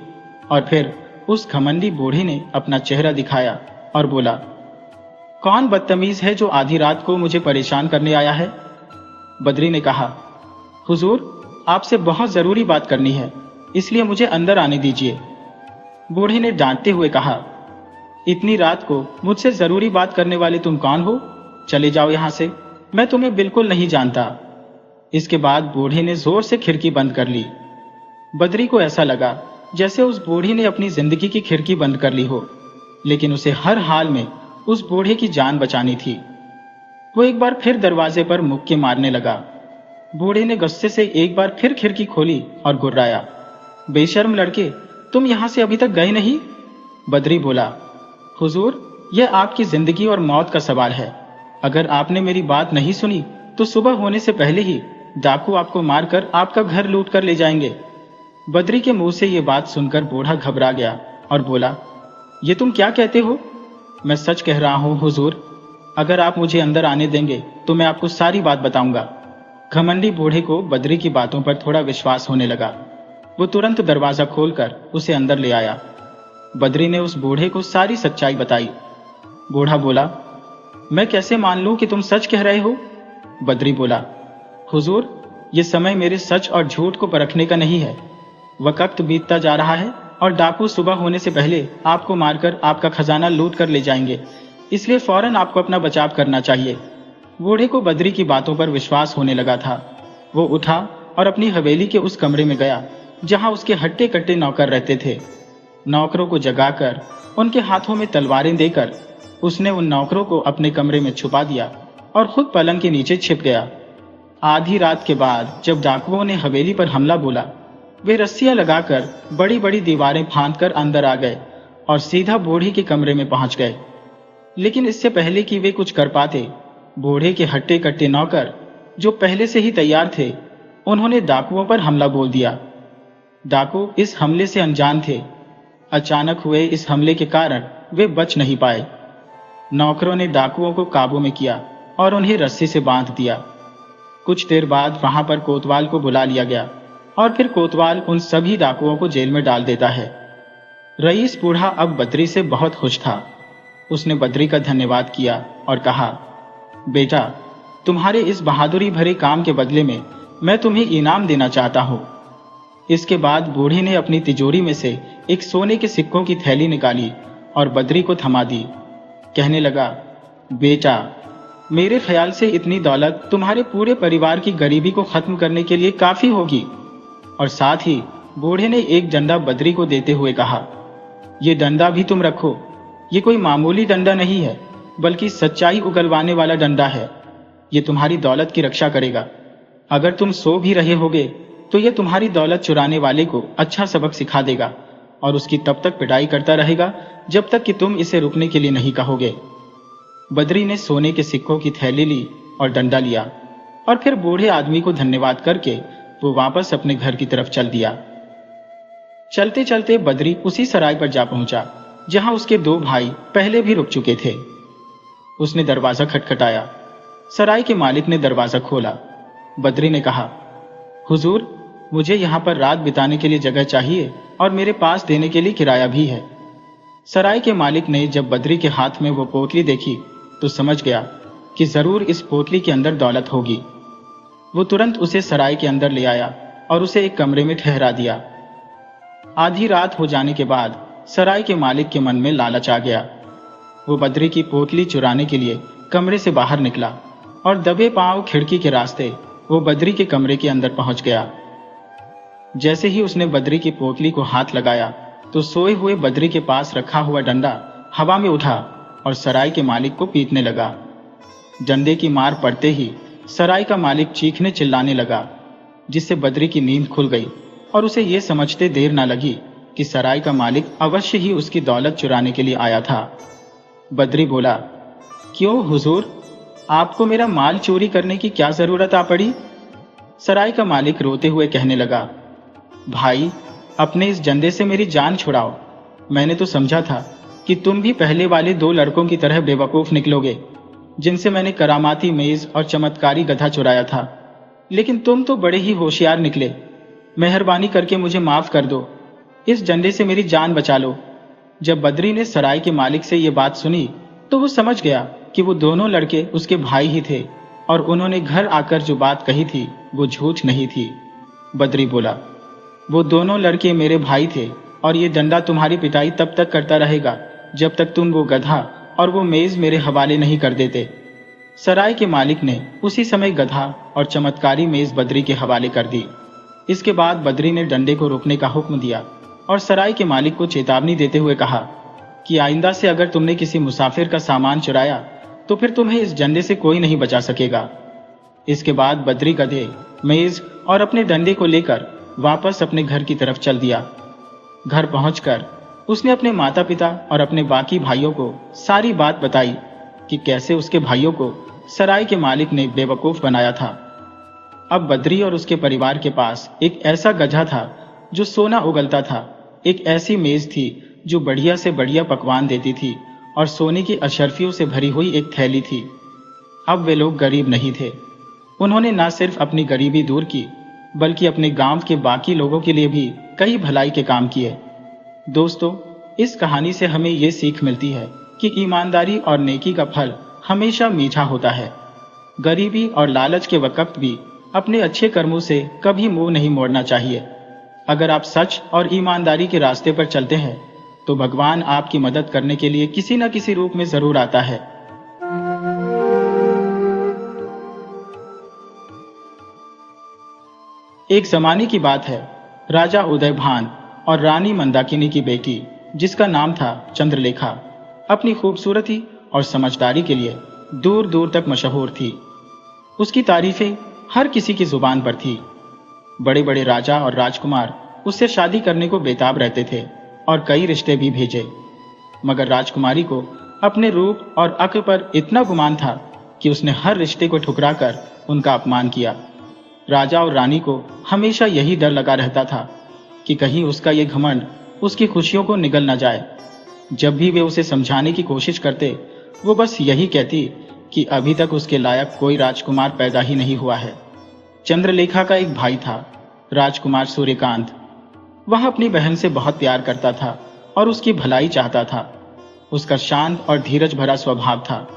A: और फिर उस घमंडी बूढ़े ने अपना चेहरा दिखाया और बोला, कौन बदतमीज है जो आधी रात को मुझे परेशान करने आया है? बद्री ने कहा, हुजूर, आपसे बहुत जरूरी बात करनी है, इसलिए मुझे अंदर आने दीजिए। बूढ़े ने डांटते हुए कहा, इतनी रात को मुझसे जरूरी बात करने वाले तुम कौन हो? चले जाओ यहां से, मैं तुम्हें बिल्कुल नहीं जानता। इसके बाद बूढ़े ने जोर से खिड़की बंद कर ली। बद्री को ऐसा लगा जैसे उस बूढ़ी ने अपनी जिंदगी की खिड़की बंद कर ली हो, लेकिन उसे हर हाल में उस बूढ़े की जान बचानी थी। वो एक बार फिर दरवाजे पर मुक्के मारने लगा। बूढ़े ने गुस्से से एक बार फिर खिड़की खोली और गुर्राया, बेशर्म लड़के, तुम यहां से अभी तक गए नहीं? बद्री बोला, हुजूर, यह आपकी जिंदगी और मौत का सवाल है। अगर आपने मेरी बात नहीं सुनी तो सुबह होने से पहले ही डाकू आपको मारकर आपका घर लूट कर ले जाएंगे। बद्री के मुंह से यह बात सुनकर बूढ़ा घबरा गया और बोला, ये तुम क्या कहते हो? मैं सच कह रहा हूं हुजूर, अगर आप मुझे अंदर आने देंगे तो मैं आपको सारी बात बताऊंगा। घमंडी बूढ़े को बद्री की बातों पर थोड़ा विश्वास होने लगा। वो तुरंत दरवाजा खोलकर उसे अंदर ले आया। बद्री ने उस बूढ़े को सारी सच्चाई बताई। बूढ़ा बोला, मैं कैसे मान लूं कि तुम सच कह रहे हो? बद्री बोला, हुजूर, ये समय मेरे सच और झूठ को परखने का नहीं है। वक्त बीतता जा रहा है और डाकू सुबह होने से पहले आपको मारकर आपका खजाना लूट कर ले जाएंगे, इसलिए फौरन आपको अपना बचाव करना चाहिए। बूढ़े को बद्री की बातों पर विश्वास होने लगा था। वो उठा और अपनी हवेली के उस कमरे में गया जहां उसके हट्टे कट्टे नौकर रहते थे। नौकरों को जगाकर उनके हाथों में तलवारें देकर उसने उन नौकरों को अपने कमरे में छुपा दिया और खुद पलंग के नीचे छिप गया। आधी रात के बाद जब डाकुओं ने हवेली पर हमला बोला, वे रस्सियां लगाकर बड़ी बड़ी दीवारें फांदकर अंदर आ गए और सीधा बूढ़े के कमरे में पहुंच गए। लेकिन इससे पहले कि वे कुछ कर पाते, बूढ़े के हट्टे कट्टे नौकर, जो पहले से ही तैयार थे, उन्होंने डाकुओं पर हमला बोल दिया। डाकू इस हमले से अनजान थे। अचानक हुए इस हमले के कारण वे बच नहीं पाए। नौकरों ने डाकुओं को काबू में किया और उन्हें रस्सी से बांध दिया। कुछ देर बाद वहां पर कोतवाल को बुला लिया गया और फिर कोतवाल उन सभी डाकुओं को जेल में डाल देता है। रईस बूढ़ा अब बद्री से बहुत खुश था। उसने बद्री का धन्यवाद किया और कहा, बेटा, तुम्हारे इस बहादुरी भरे काम के बदले में मैं तुम्हें इनाम देना चाहता हूं। इसके बाद बूढ़े ने अपनी तिजोरी में से एक सोने के सिक्कों की थैली निकाली और बद्री को थमा दी। कहने लगा, बेटा, मेरे ख्याल से इतनी दौलत तुम्हारे पूरे परिवार की गरीबी को खत्म करने के लिए काफी होगी। और साथ ही बूढ़े ने एक डंडा बद्री को देते हुए कहा, ये डंडा भी तुम रखो। ये कोई मामूली डंडा नहीं है, बल्कि सच्चाई उगलवाने वाला डंडा है। ये तुम्हारी दौलत की रक्षा करेगा। अगर तुम सो भी रहे होगे तो ये तुम्हारी दौलत चुराने वाले को अच्छा सबक सिखा देगा और उसकी तब तक पिटाई करता रहेगा जब तक कि तुम इसे रुकने के लिए नहीं कहोगे। बद्री ने सोने के सिक्कों की थैली ली और डंडा लिया और फिर बूढ़े आदमी को धन्यवाद करके वो वापस अपने घर की तरफ चल दिया। चलते चलते बद्री उसी सराय पर जा पहुंचा जहां उसके 2 भाई पहले भी रुक चुके थे। उसने दरवाजा खटखटाया। सराय के मालिक ने दरवाजा खोला। बद्री ने कहा, हुजूर, मुझे यहाँ पर रात बिताने के लिए जगह चाहिए और मेरे पास देने के लिए किराया भी है। सराय के मालिक ने जब बद्री के हाथ में वो पोटली देखी तो समझ गया कि जरूर इस पोटली के अंदर दौलत होगी। वो तुरंत उसे सराय के अंदर ले आया और उसे एक कमरे में ठहरा दिया। आधी रात हो जाने के बाद सराय के मालिक के मन में लालच आ गया। वो बद्री की पोटली चुराने के लिए कमरे से बाहर निकला और दबे पांव खिड़की के रास्ते वो बद्री के कमरे के अंदर पहुंच गया। जैसे ही उसने बद्री की पोटली को हाथ लगाया तो सोए हुए बद्री के पास रखा हुआ डंडा हवा में उठा और सराय के मालिक को पीटने लगा। डंडे की मार पड़ते ही सराय का मालिक चीखने चिल्लाने लगा, जिससे बद्री की नींद खुल गई और उसे ये समझते देर न लगी कि सराय का मालिक अवश्य ही उसकी दौलत चुराने के लिए आया था। बद्री बोला, क्यों हुजूर, आपको मेरा माल चोरी करने की क्या जरूरत आ पड़ी? सराय का मालिक रोते हुए कहने लगा, भाई, अपने इस जंदे से मेरी जान छुड़ाओ। मैंने तो समझा था कि तुम भी पहले वाले 2 लड़कों की तरह बेवकूफ निकलोगे जिनसे मैंने करामाती मेज और चमत्कारी गधा चुराया था, लेकिन तुम तो बड़े ही होशियार निकले। मेहरबानी करके मुझे माफ कर दो, इस जंदे से मेरी जान बचा लो। जब बद्री ने सराय के मालिक से ये बात सुनी तो वो समझ गया कि वो दोनों लड़के उसके भाई ही थे और उन्होंने घर आकर जो बात कही थी वो झूठ नहीं थी। बद्री बोला, वो दोनों लड़के मेरे भाई थे और ये डंडा तुम्हारी पिटाई तब तक करता रहेगा जब तक तुम वो गधा और वो मेज मेरे हवाले नहीं कर देते। सराय के मालिक ने उसी समय गधा और चमत्कारी मेज बद्री के हवाले कर दी। इसके बाद बद्री ने डंडे को रोकने का हुक्म दिया और सराय के मालिक को चेतावनी देते हुए कहा कि आइंदा से अगर तुमने किसी मुसाफिर का सामान चुराया तो फिर तुम्हें इस डंडे से कोई नहीं बचा सकेगा। इसके बाद बद्री गधे, मेज और अपने डंडे को लेकर वापस अपने घर की तरफ चल दिया। घर पहुंचकर उसने अपने माता पिता और अपने बाकी भाइयों को सारी बात बताई कि कैसे उसके भाइयों को सराय के मालिक ने बेवकूफ बनाया था। अब बद्री और उसके परिवार के पास एक ऐसा गधा था जो सोना उगलता था, एक ऐसी मेज थी जो बढ़िया से बढ़िया पकवान देती थी और सोने की अशर्फियों से भरी हुई एक थैली थी। अब वे लोग गरीब नहीं थे। उन्होंने न सिर्फ अपनी गरीबी दूर की बल्कि अपने गांव के बाकी लोगों के लिए भी कई भलाई के काम किए। दोस्तों, इस कहानी से हमें ये सीख मिलती है कि ईमानदारी और नेकी का फल हमेशा मीठा होता है। गरीबी और लालच के वक्त भी अपने अच्छे कर्मों से कभी मुंह नहीं मोड़ना चाहिए। अगर आप सच और ईमानदारी के रास्ते पर चलते हैं तो भगवान आपकी मदद करने के लिए किसी न किसी रूप में जरूर आता है। एक जमाने की बात है, राजा उदयभान और रानी मंदाकिनी की बेटी, जिसका नाम था चंद्रलेखा, अपनी खूबसूरती और समझदारी के लिए दूर दूर तक मशहूर थी। उसकी तारीफें हर किसी की जुबान पर थी। बड़े बड़े राजा और राजकुमार उससे शादी करने को बेताब रहते थे और कई रिश्ते भी भेजे, मगर राजकुमारी को अपने रूप और अक्ल पर इतना गुमान था कि उसने हर रिश्ते को ठुकराकर उनका अपमान किया। राजा और रानी को हमेशा यही डर लगा रहता था कि कहीं उसका ये घमंड उसकी खुशियों को निगल न जाए। जब भी वे उसे समझाने की कोशिश करते, वो बस यही कहती कि अभी तक उसके लायक कोई राजकुमार पैदा ही नहीं हुआ है। चंद्रलेखा का एक भाई था, राजकुमार सूर्यकांत। वह अपनी बहन से बहुत प्यार करता था और उसकी भलाई चाहता था। उसका शांत और धीरज भरा स्वभाव था।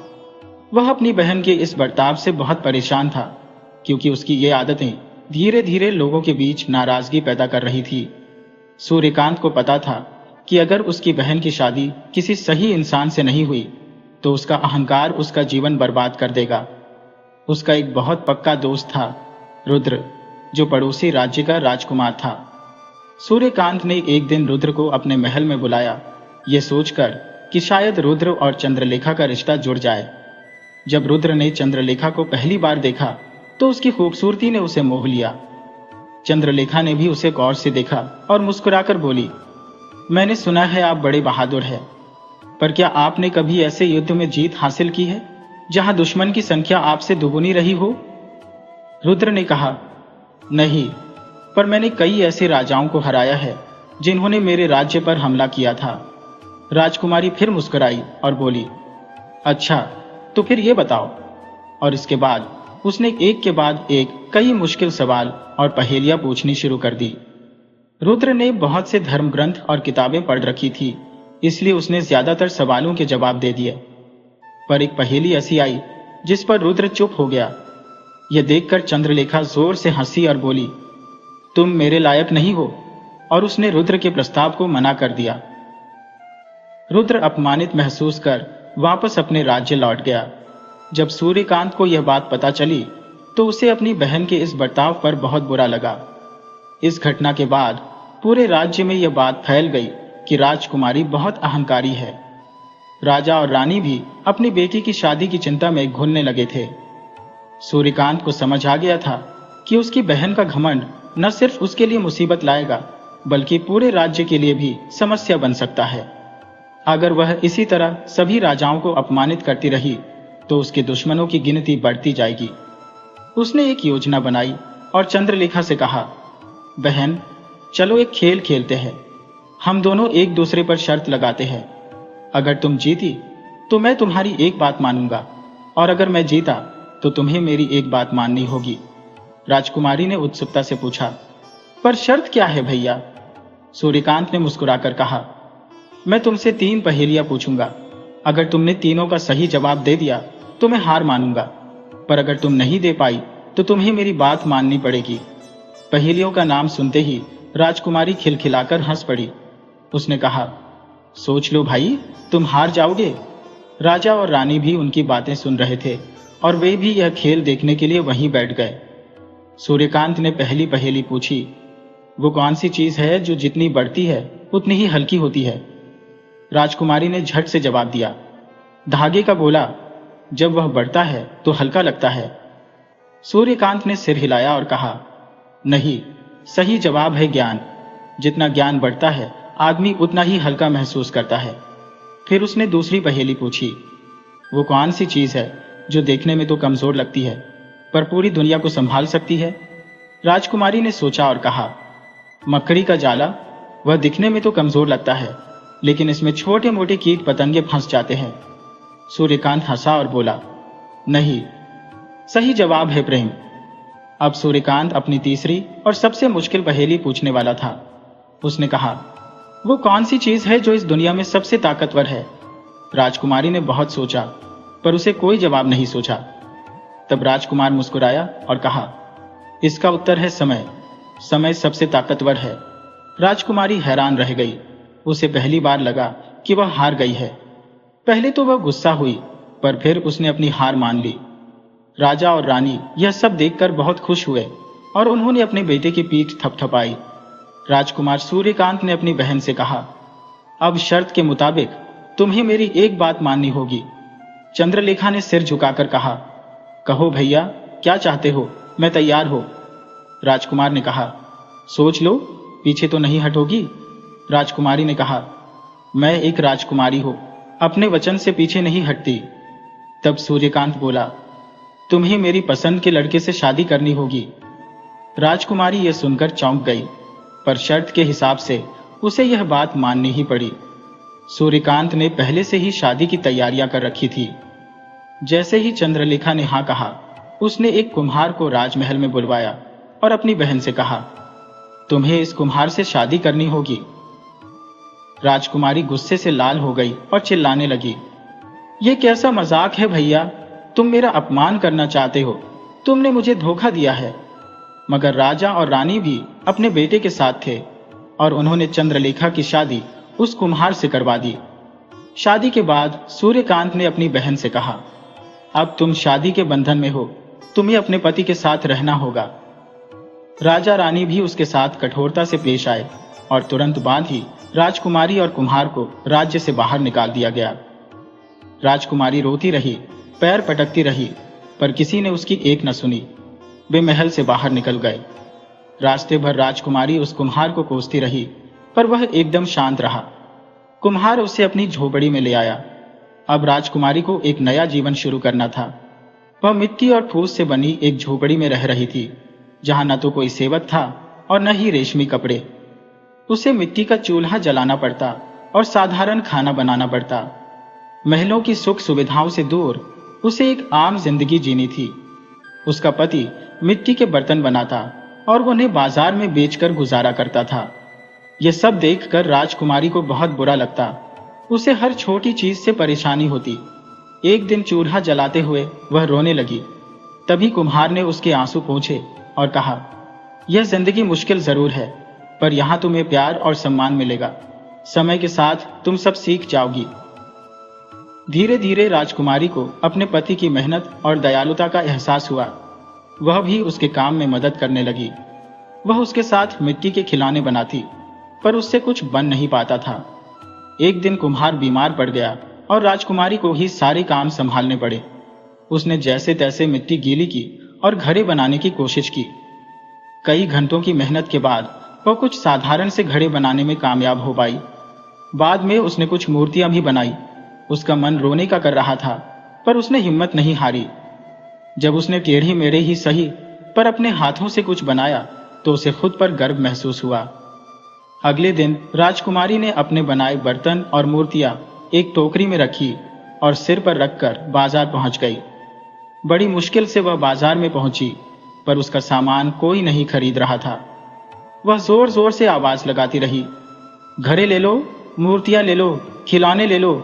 A: वह अपनी बहन के इस बर्ताव से बहुत परेशान था क्योंकि उसकी ये आदतें धीरे धीरे लोगों के बीच नाराजगी पैदा कर रही थी। सूर्यकांत को पता था कि अगर उसकी बहन की शादी किसी सही इंसान से नहीं हुई तो उसका अहंकार उसका जीवन बर्बाद कर देगा। उसका एक बहुत पक्का दोस्त था, रुद्र, जो पड़ोसी राज्य का राजकुमार था। सूर्यकांत ने एक दिन रुद्र को अपने महल में बुलाया, ये सोचकर कि शायद रुद्र और चंद्रलेखा का रिश्ता जुड़ जाए। जब रुद्र ने चंद्रलेखा को पहली बार देखा तो उसकी खूबसूरती ने उसे मोह लिया। चंद्रलेखा ने भी उसे गौर से देखा और मुस्कुराकर बोली, मैंने सुना है आप बड़े बहादुर हैं, पर क्या आपने कभी ऐसे युद्ध में जीत हासिल की है जहां दुश्मन की संख्या आपसे दुगुनी रही हो? रुद्र ने कहा, नहीं, पर मैंने कई ऐसे राजाओं को हराया है जिन्होंने मेरे राज्य पर हमला किया था। राजकुमारी फिर मुस्कुराई और बोली, अच्छा, तो फिर ये बताओ। और इसके बाद उसने एक के बाद एक कई मुश्किल सवाल और पहेलियां पूछनी शुरू कर दी। रुद्र ने बहुत से धर्म ग्रंथ और किताबें पढ़ रखी थी, इसलिए उसने ज्यादातर सवालों के जवाब दे दिए। पर एक पहेली ऐसी आई जिस पर रुद्र चुप हो गया। यह देखकर चंद्रलेखा जोर से हंसी और बोली, तुम मेरे लायक नहीं हो, और उसने रुद्र के प्रस्ताव को मना कर दिया। रुद्र अपमानित महसूस कर वापस अपने राज्य लौट गया। जब सूर्यकांत को यह बात पता चली तो उसे अपनी बहन के इस बर्ताव पर बहुत बुरा लगा। इस घटना के बाद पूरे राज्य में यह बात फैल गई कि राजकुमारी बहुत अहंकारी है। राजा और रानी भी अपनी बेटी की शादी की चिंता में घुलने लगे थे। सूर्यकांत को समझ आ गया था कि उसकी बहन का घमंड न सिर्फ उसके लिए मुसीबत लाएगा बल्कि पूरे राज्य के लिए भी समस्या बन सकता है। अगर वह इसी तरह सभी राजाओं को अपमानित करती रही तो उसके दुश्मनों की गिनती बढ़ती जाएगी। उसने एक योजना बनाई और चंद्रलेखा से कहा, बहन चलो एक खेल खेलते हैं। हम दोनों एक दूसरे पर शर्त लगाते हैं। अगर तुम जीती तो मैं तुम्हारी एक बात मानूंगा और अगर मैं जीता तो तुम्हें मेरी एक बात माननी होगी। राजकुमारी ने उत्सुकता से पूछा, पर शर्त क्या है भैया? सूर्यकांत ने मुस्कुराकर कहा, मैं तुमसे 3 पहेलियां पूछूंगा। अगर तुमने तीनों का सही जवाब दे दिया तो मैं हार मानूंगा, पर अगर तुम नहीं दे पाई तो तुम्हें मेरी बात माननी पड़ेगी। पहेलियों का नाम सुनते ही राजकुमारी खिलखिलाकर हंस पड़ी। उसने कहा, सोच लो भाई, तुम हार जाओगे। राजा और रानी भी उनकी बातें सुन रहे थे और वे भी यह खेल देखने के लिए वहीं बैठ गए। सूर्यकांत ने पहली पहेली पूछी, वो कौन सी चीज है जो जितनी बढ़ती है उतनी ही हल्की होती है? राजकुमारी ने झट से जवाब दिया, धागे का गोला। जब वह बढ़ता है तो हल्का लगता है। सूर्यकांत ने सिर हिलाया और कहा, नहीं, सही जवाब है ज्ञान। जितना ज्ञान बढ़ता है आदमी उतना ही हल्का महसूस करता है। फिर उसने दूसरी पहेली पूछी, वो कौन सी चीज है जो देखने में तो कमजोर लगती है पर पूरी दुनिया को संभाल सकती है? राजकुमारी ने सोचा और कहा, मकड़ी का जाला। वह दिखने में तो कमजोर लगता है लेकिन इसमें छोटे मोटे कीट पतंगे फंस जाते हैं। सूर्यकांत हंसा और बोला, नहीं, सही जवाब है प्रेम। अब सूर्यकांत अपनी तीसरी और सबसे मुश्किल पहेली पूछने वाला था। उसने कहा, वो कौन सी चीज है जो इस दुनिया में सबसे ताकतवर है? राजकुमारी ने बहुत सोचा पर उसे कोई जवाब नहीं सोचा। तब राजकुमार मुस्कुराया और कहा, इसका उत्तर है समय। समय सबसे ताकतवर है। राजकुमारी हैरान रह गई। उसे पहली बार लगा कि वह हार गई है। पहले तो वह गुस्सा हुई पर फिर उसने अपनी हार मान ली। राजा और रानी यह सब देखकर बहुत खुश हुए और उन्होंने अपने बेटे की पीठ थपथपाई। राजकुमार सूर्यकांत ने अपनी बहन से कहा, अब शर्त के मुताबिक तुम्हें मेरी एक बात माननी होगी। चंद्रलेखा ने सिर झुकाकर कहा, कहो भैया, क्या चाहते हो? मैं तैयार हो। राजकुमार ने कहा, सोच लो, पीछे तो नहीं हटोगी? राजकुमारी ने कहा, मैं एक राजकुमारी हूं, अपने वचन से पीछे नहीं हटती। तब सूर्यकांत बोला, तुम्हें मेरी पसंद के लड़के से शादी करनी होगी। राजकुमारी यह सुनकर चौंक गई पर शर्त के हिसाब से उसे यह बात माननी ही पड़ी। सूर्यकांत ने पहले से ही शादी की तैयारियां कर रखी थी। जैसे ही चंद्रलेखा ने हाँ कहा, उसने एक कुम्हार को राजमहल में बुलवाया और अपनी बहन से कहा, तुम्हें इस कुम्हार से शादी करनी होगी। राजकुमारी गुस्से से लाल हो गई और चिल्लाने लगी, यह कैसा मजाक है भैया? तुम मेरा अपमान करना चाहते हो। तुमने मुझे धोखा दिया है। मगर राजा और रानी भी अपने बेटे के साथ थे और उन्होंने चंद्रलेखा की शादी उस कुम्हार से करवा दी। शादी के बाद सूर्यकांत ने अपनी बहन से कहा, अब तुम शादी के बंधन में हो, तुम्हें अपने पति के साथ रहना होगा। राजा रानी भी उसके साथ कठोरता से पेश आए और तुरंत बाद ही राजकुमारी और कुम्हार को राज्य से बाहर निकाल दिया गया। राजकुमारी रोती रही, पैर पटकती रही, पर किसी ने उसकी एक न सुनी। वे महल से बाहर निकल गए। रास्ते भर राजकुमारी उस कुम्हार को कोसती रही पर वह एकदम शांत रहा। कुम्हार उसे अपनी झोपड़ी में ले आया। अब राजकुमारी को एक नया जीवन शुरू करना था। वह मिट्टी और फूस से बनी एक झोपड़ी में रह रही थी जहां न तो कोई सेवक था और न ही रेशमी कपड़े। उसे मिट्टी का चूल्हा जलाना पड़ता और साधारण खाना बनाना पड़ता। महलों की सुख सुविधाओं से दूर उसे एक आम जिंदगी जीनी थी। उसका पति मिट्टी के बर्तन बनाता और उन्हें बाजार में बेचकर गुजारा करता था। यह सब देखकर राजकुमारी को बहुत बुरा लगता। उसे हर छोटी चीज से परेशानी होती। एक दिन चूल्हा जलाते हुए वह रोने लगी। तभी कुम्हार ने उसके आंसू पोंछे और कहा, यह जिंदगी मुश्किल जरूर है पर यहां तुम्हें प्यार और सम्मान मिलेगा। समय के साथ तुम सब सीख जाओगी। धीरे धीरे राजकुमारी को अपने पति की मेहनत और दयालुता का एहसास हुआ। वह भी उसके काम में मदद करने लगी। वह उसके साथ मिट्टी के खिलौने बनाती पर उससे कुछ बन नहीं पाता था। एक दिन कुम्हार बीमार पड़ गया और राजकुमारी को ही सारे काम संभालने पड़े। उसने जैसे तैसे मिट्टी गीली की और घड़े बनाने की कोशिश की। कई घंटों की मेहनत के बाद वह कुछ साधारण से घड़े बनाने में कामयाब हो पाई। बाद में उसने कुछ मूर्तियां भी बनाई। उसका मन रोने का कर रहा था, पर उसने हिम्मत नहीं हारी। जब उसने टेढ़ी मेढ़े ही सही पर अपने हाथों से कुछ बनाया तो उसे खुद पर गर्व महसूस हुआ। अगले दिन राजकुमारी ने अपने बनाए बर्तन और मूर्तियां एक टोकरी में रखी और सिर पर रखकर बाजार पहुंच गई। बड़ी मुश्किल से वह बाजार में पहुंची, पर उसका सामान कोई नहीं खरीद रहा था। वह जोर जोर से आवाज लगाती रही, घड़े ले लो, मूर्तियां ले लो, खिलौने ले लो।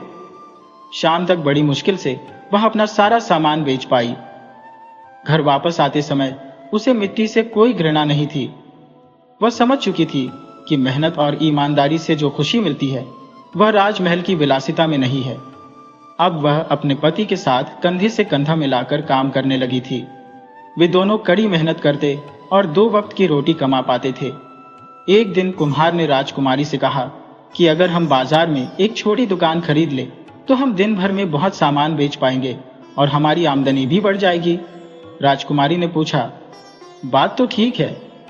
A: शाम तक बड़ी मुश्किल से वह अपना सारा सामान बेच पाई। घर वापस आते समय उसे मिट्टी से कोई घृणा नहीं थी। वह समझ चुकी थी कि मेहनत और ईमानदारी से जो खुशी मिलती है वह राजमहल की विलासिता में नहीं है। अब वह अपने पति के साथ कंधे से कंधा मिलाकर काम करने लगी थी। वे दोनों कड़ी मेहनत करते और 2 वक्त की रोटी कमा पाते थे। एक दिन कुम्हार ने राजकुमारी से कहा कि अगर हम बाजार में एक छोटी दुकान खरीद ले तो हम दिन भर में बहुत सामान बेच पाएंगे और हमारी आमदनी भी बढ़ जाएगी। राजकुमारी ने पूछा, बात तो ठीक है,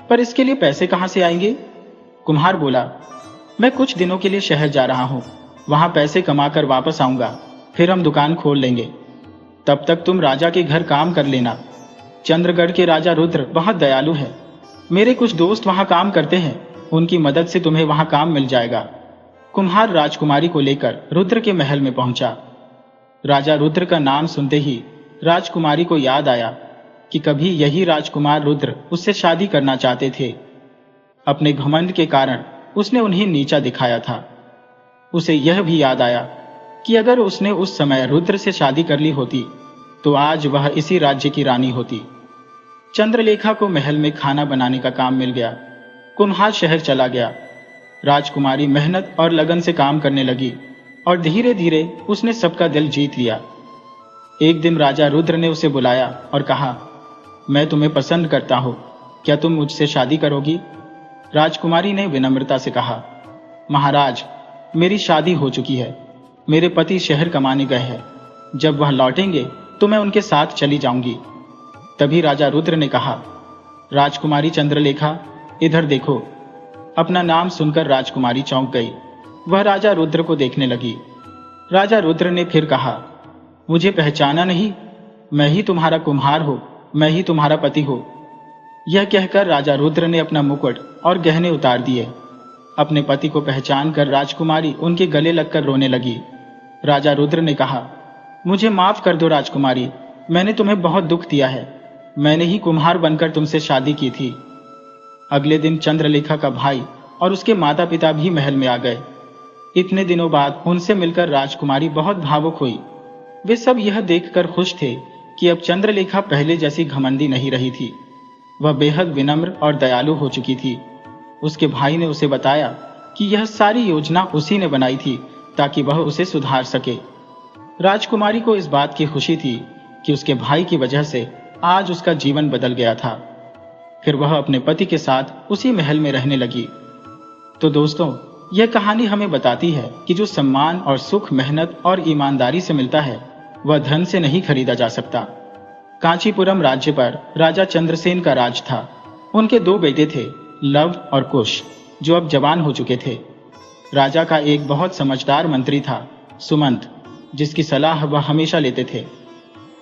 A: पर इसके लिए पैसे कहां से आएंगे? कुम्हार बोला, मैं कुछ दिनों के लिए शहर जा रहा हूं, वहां पैसे कमाकर वापस आऊंगा, फिर हम दुकान खोल लेंगे। तब तक तुम राजा के घर काम कर लेना। चंद्रगढ़ के राजा रुद्र बहुत दयालु है। मेरे कुछ दोस्त वहां काम करते हैं, उनकी मदद से तुम्हें वहां काम मिल जाएगा। कुम्हार राजकुमारी को लेकर रुद्र के महल में पहुंचा। राजा रुद्र का नाम सुनते ही राजकुमारी को याद आया कि कभी यही राजकुमार रुद्र उससे शादी करना चाहते थे। अपने घमंड के कारण उसने उन्हें नीचा दिखाया था। उसे यह भी याद आया कि अगर उसने उस समय रुद्र से शादी कर ली होती तो आज वह इसी राज्य की रानी होती। चंद्रलेखा को महल में खाना बनाने का काम मिल गया। कुम्हार शहर चला गया। राजकुमारी मेहनत और लगन से काम करने लगी और धीरे धीरे उसने सबका दिल जीत लिया। एक दिन राजा रुद्र ने उसे बुलाया और कहा, मैं तुम्हें पसंद करता हूं, क्या तुम मुझसे शादी करोगी? राजकुमारी ने विनम्रता से कहा, महाराज, मेरी शादी हो चुकी है। मेरे पति शहर कमाने गए हैं। जब वह लौटेंगे तो मैं उनके साथ चली जाऊंगी। तभी राजा रुद्र ने कहा, राजकुमारी चंद्रलेखा, इधर देखो। अपना नाम सुनकर राजकुमारी चौंक गई। वह राजा रुद्र को देखने लगी। राजा रुद्र ने फिर कहा, मुझे पहचाना नहीं? मैं ही तुम्हारा कुम्हार हूं, मैं ही तुम्हारा पति हूं। यह कहकर राजा रुद्र ने अपना मुकुट और गहने उतार दिए। अपने पति को पहचान कर राजकुमारी उनके गले लगकर रोने लगी। राजा रुद्र ने कहा, मुझे माफ कर दो राजकुमारी, मैंने तुम्हें बहुत दुख दिया है। मैंने ही कुम्हार बनकर तुमसे शादी की थी। अगले दिन चंद्रलेखा का भाई और उसके माता पिता भी महल में आ गए। इतने दिनों बाद उनसे मिलकर राजकुमारी बहुत भावुक हुई। वे सब यह देखकर खुश थे कि अब चंद्रलेखा पहले जैसी घमंडी नहीं रही थी। वह बेहद विनम्र और दयालु हो चुकी थी। उसके भाई ने उसे बताया कि यह सारी योजना उसी ने बनाई थी ताकि वह उसे सुधार सके। राजकुमारी को इस बात की खुशी थी कि उसके भाई की वजह से आज उसका जीवन बदल गया था। फिर वह अपने पति के साथ उसी महल में रहने लगी। तो दोस्तों, यह कहानी हमें बताती है कि जो सम्मान और सुख मेहनत और ईमानदारी से मिलता है वह धन से नहीं खरीदा जा सकता। कांचीपुरम राज्य पर राजा चंद्रसेन का राज था। उनके 2 बेटे थे, लव और कुश, जो अब जवान हो चुके थे। राजा का एक बहुत समझदार मंत्री था, सुमंत, जिसकी सलाह वह हमेशा लेते थे।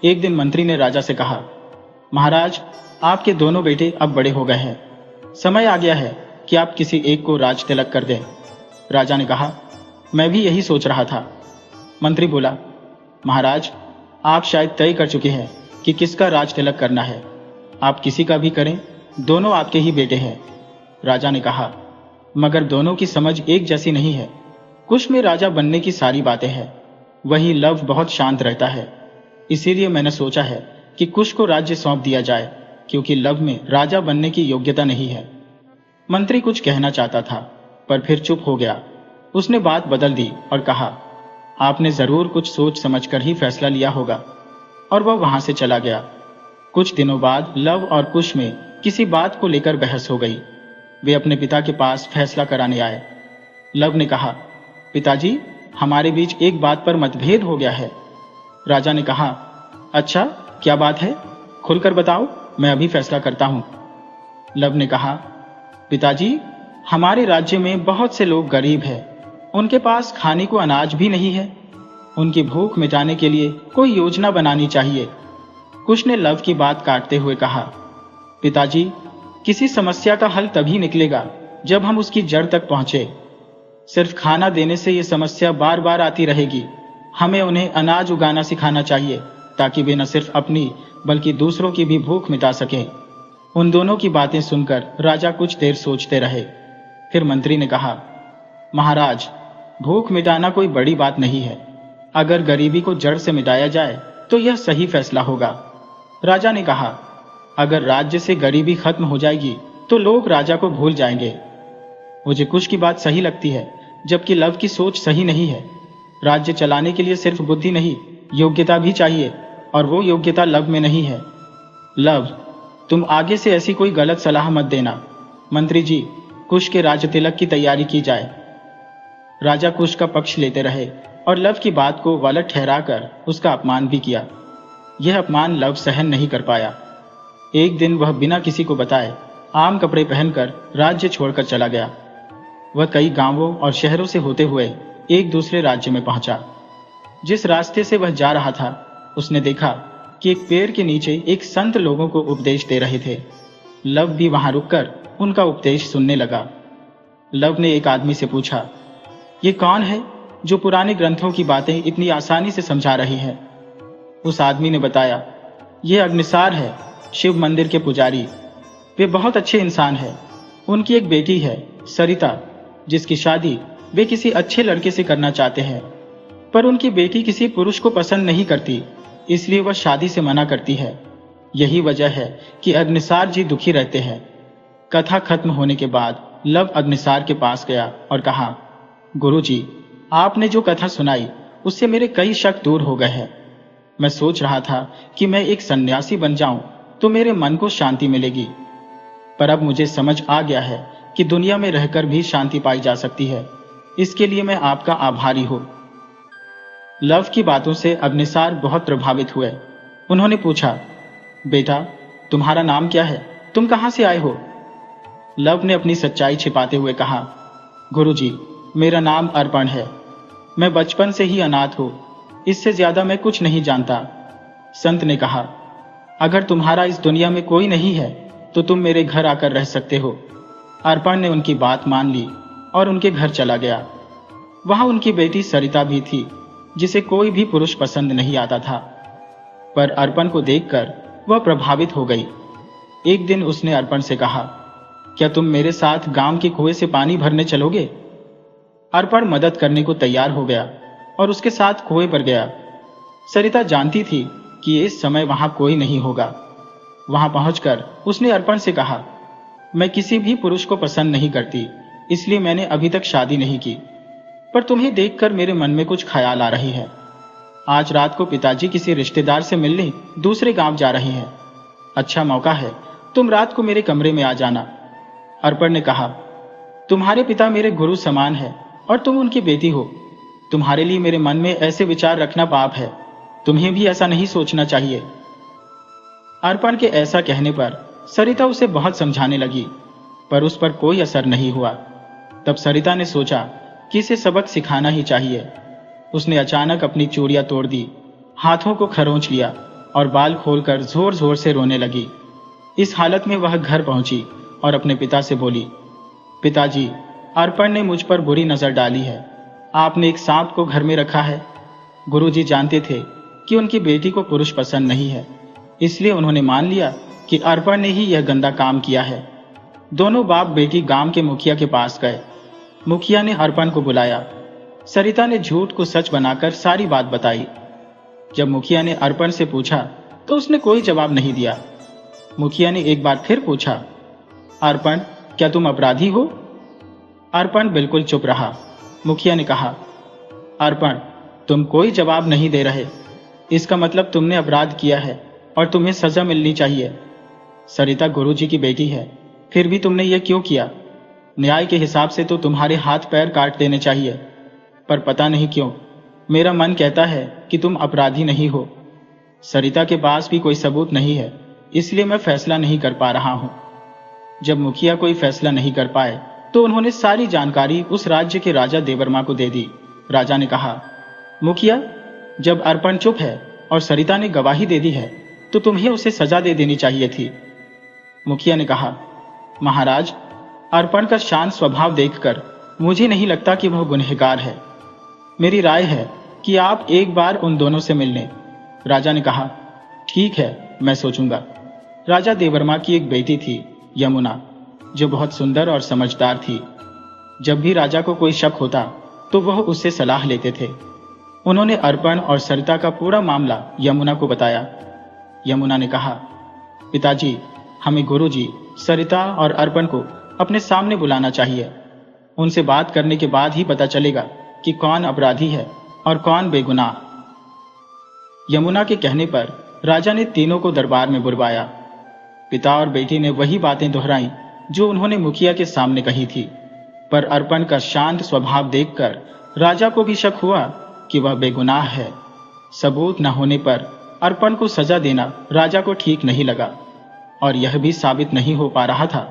A: एक दिन मंत्री ने राजा से कहा, महाराज, आपके दोनों बेटे अब बड़े हो गए हैं। समय आ गया है कि आप किसी एक को राज तिलक कर दें। राजा ने कहा, मैं भी यही सोच रहा था। मंत्री बोला, महाराज, आप शायद तय कर चुके हैं कि किसका राज तिलक करना है। आप किसी का भी करें, दोनों आपके ही बेटे हैं। राजा ने कहा, मगर दोनों की समझ एक जैसी नहीं है। कुश में राजा बनने की सारी बातें हैं, वही लव बहुत शांत रहता है। इसीलिए मैंने सोचा है कि कुश को राज्य सौंप दिया जाए, क्योंकि लव में राजा बनने की योग्यता नहीं है। मंत्री कुछ कहना चाहता था, पर फिर चुप हो गया। उसने बात बदल दी और कहा, आपने जरूर कुछ सोच समझकर ही फैसला लिया होगा। और वह वहां से चला गया। कुछ दिनों बाद लव और कुश में किसी बात को लेकर बहस हो गई। वे अपने पिता के पास फैसला कराने आए। लव ने कहा, पिताजी, हमारे बीच एक बात पर मतभेद हो गया है। राजा ने कहा, अच्छा, क्या बात है? खुलकर बताओ, मैं अभी फैसला करता हूं। लव ने कहा, पिताजी, हमारे राज्य में बहुत से लोग गरीब हैं। उनके पास खाने को अनाज भी नहीं है। उनकी भूख मिटाने के लिए कोई योजना बनानी चाहिए। कुश ने लव की बात काटते हुए कहा, पिताजी, किसी समस्या का हल तभी निकलेगा जब हम उसकी जड़ तक पहुंचे। सिर्फ खाना देने से ये समस्या बार बार आती रहेगी। हमें उन्हें अनाज उगाना सिखाना चाहिए ताकि वे न सिर्फ अपनी बल्कि दूसरों की भी भूख मिटा सकें। उन दोनों की बातें सुनकर राजा कुछ देर सोचते रहे। फिर मंत्री ने कहा, महाराज, भूख मिटाना कोई बड़ी बात नहीं है। अगर गरीबी को जड़ से मिटाया जाए तो यह सही फैसला होगा। राजा ने कहा, अगर राज्य से गरीबी खत्म हो जाएगी तो लोग राजा को भूल जाएंगे। मुझे कुश की बात सही लगती है, जबकि लव की सोच सही नहीं है। राज्य चलाने के लिए सिर्फ बुद्धि नहीं, योग्यता भी चाहिए, और वो योग्यता लव में नहीं है। लव, तुम आगे से ऐसी कोई गलत सलाह मत देना। मंत्री जी, कुश के राज तिलक की तैयारी की जाए। राजा कुश का पक्ष लेते रहे और लव की बात को गलत ठहराकर उसका अपमान भी किया। यह अपमान लव सहन नहीं कर पाया। एक दिन वह बिना किसी को बताए आम कपड़े पहनकर राज्य छोड़कर चला गया। वह कई गांवों और शहरों से होते हुए एक दूसरे राज्य में पहुंचा। जिस रास्ते से वह जा रहा था, उसने देखा कि एक पेड़ के नीचे एक संत लोगों को उपदेश दे रहे थे। लव भी वहां रुककर उनका उपदेश सुनने लगा। लव ने एक आदमी से पूछा, ये कौन है जो पुराने ग्रंथों की बातें इतनी आसानी से समझा रही है? उस आदमी ने बताया, ये अग्निसार है, शिव मंदिर के पुजारी। वे बहुत अच्छे इंसान हैं। उनकी एक बेटी है, सरिता, जिसकी शादी वे किसी अच्छे लड़के से करना चाहते हैं, पर उनकी बेटी किसी पुरुष को पसंद नहीं करती, इसलिए वह शादी से मना करती है। यही वजह है कि अग्निसार जी दुखी रहते हैं। कथा खत्म होने के बाद लव अग्निसार के पास गया और कहा, गुरुजी, आपने जो कथा सुनाई उससे मेरे कई शक दूर हो गए हैं। मैं सोच रहा था कि मैं एक सन्यासी बन जाऊं तो मेरे मन को शांति मिलेगी, पर अब मुझे समझ आ गया है कि दुनिया में रहकर भी शांति पाई जा सकती है। इसके लिए मैं आपका आभारी हूं। लव की बातों से अग्निसार बहुत प्रभावित हुए। उन्होंने पूछा, बेटा, तुम्हारा नाम क्या है? तुम कहां से आए हो? लव ने अपनी सच्चाई छिपाते हुए कहा, गुरुजी, मेरा नाम अर्पण है। मैं बचपन से ही अनाथ हूं। इससे ज्यादा मैं कुछ नहीं जानता। संत ने कहा, अगर तुम्हारा इस दुनिया में कोई नहीं है तो तुम मेरे घर आकर रह सकते हो। अर्पण ने उनकी बात मान ली और उनके घर चला गया। वहां उनकी बेटी सरिता भी थी, जिसे कोई भी पुरुष पसंद नहीं आता था, पर अर्पण को देखकर वह प्रभावित हो गई। एक दिन उसने अर्पण से कहा, क्या तुम मेरे साथ गांव के कुएं से पानी भरने चलोगे? अर्पण मदद करने को तैयार हो गया और उसके साथ कुएं पर गया। सरिता जानती थी कि इस समय वहां कोई नहीं होगा। वहां पहुंचकर उसने अर्पण से कहा, मैं किसी भी पुरुष को पसंद नहीं करती, इसलिए मैंने अभी तक शादी नहीं की, पर तुम्हें देखकर मेरे मन में कुछ ख्याल आ रही है। आज रात को पिताजी किसी रिश्तेदार से मिलने दूसरे गांव जा रहे हैं। अच्छा मौका है, तुम रात को मेरे कमरे में आ जाना। अर्पण ने कहा, तुम्हारे पिता मेरे गुरु समान है और तुम उनकी बेटी हो। तुम्हारे लिए मेरे मन में ऐसे विचार रखना पाप है। तुम्हें भी ऐसा नहीं सोचना चाहिए। अर्पण के ऐसा कहने पर सरिता उसे बहुत समझाने लगी, पर उस पर कोई असर नहीं हुआ। तब सरिता ने सोचा कि इसे सबक सिखाना ही चाहिए। उसने अचानक अपनी चूड़ियां तोड़ दी, हाथों को खरोंच लिया और बाल खोलकर जोर जोर से रोने लगी। इस हालत में वह घर पहुंची और अपने पिता से बोली, पिताजी, अर्पण ने मुझ पर बुरी नजर डाली है। आपने एक सांप को घर में रखा है। गुरुजी जानते थे कि उनकी बेटी को पुरुष पसंद नहीं है, इसलिए उन्होंने मान लिया कि अर्पण ने ही यह गंदा काम किया है। दोनों बाप बेटी गांव के मुखिया के पास गए। मुखिया ने अर्पण को बुलाया। सरिता ने झूठ को सच बनाकर सारी बात बताई। जब मुखिया ने अर्पण से पूछा तो उसने कोई जवाब नहीं दिया। मुखिया ने एक बार फिर पूछा, अर्पण, क्या तुम अपराधी हो? अर्पण बिल्कुल चुप रहा। मुखिया ने कहा, अर्पण, तुम कोई जवाब नहीं दे रहे। इसका मतलब तुमने अपराध किया है और तुम्हें सजा मिलनी चाहिए। सरिता गुरुजी की बेटी है, फिर भी तुमने यह क्यों किया? न्याय के हिसाब से तो तुम्हारे हाथ पैर काट देने चाहिए, पर पता नहीं क्यों मेरा मन कहता है कि तुम अपराधी नहीं हो। सरिता के पास भी कोई सबूत नहीं है, इसलिए मैं फैसला नहीं कर पा रहा हूं। जब मुखिया कोई फैसला नहीं कर पाए तो उन्होंने सारी जानकारी उस राज्य के राजा देवर्मा को दे दी। राजा ने कहा, मुखिया, जब अर्पण चुप है और सरिता ने गवाही दे दी है तो तुम्हें उसे सजा दे देनी चाहिए थी। मुखिया ने कहा, महाराज, अर्पण का शांत स्वभाव देखकर मुझे नहीं लगता कि वह गुनहगार है। मेरी राय है कि आप एक बार उन दोनों से मिल लें। राजा ने कहा, ठीक है, मैं सोचूंगा। राजा देवर्मा की एक बेटी थी, यमुना, जो बहुत सुंदर और समझदार थी। जब भी राजा को कोई शक होता तो वह उससे सलाह लेते थे। उन्होंने अर्पण और सरिता का पूरा मामला यमुना को बताया। यमुना ने कहा, पिताजी, हमें गुरुजी सरिता और अर्पण को अपने सामने बुलाना चाहिए। उनसे बात करने के बाद ही पता चलेगा कि कौन अपराधी है और कौन बेगुनाह। यमुना के कहने पर राजा ने तीनों को दरबार में बुलवाया। पिता और बेटी ने वही बातें दोहराई जो उन्होंने मुखिया के सामने कही थी, पर अर्पण का शांत स्वभाव देखकर राजा को भी शक हुआ कि वह बेगुनाह है। सबूत न होने पर अर्पण को सजा देना राजा को ठीक नहीं लगा और यह भी साबित नहीं हो पा रहा था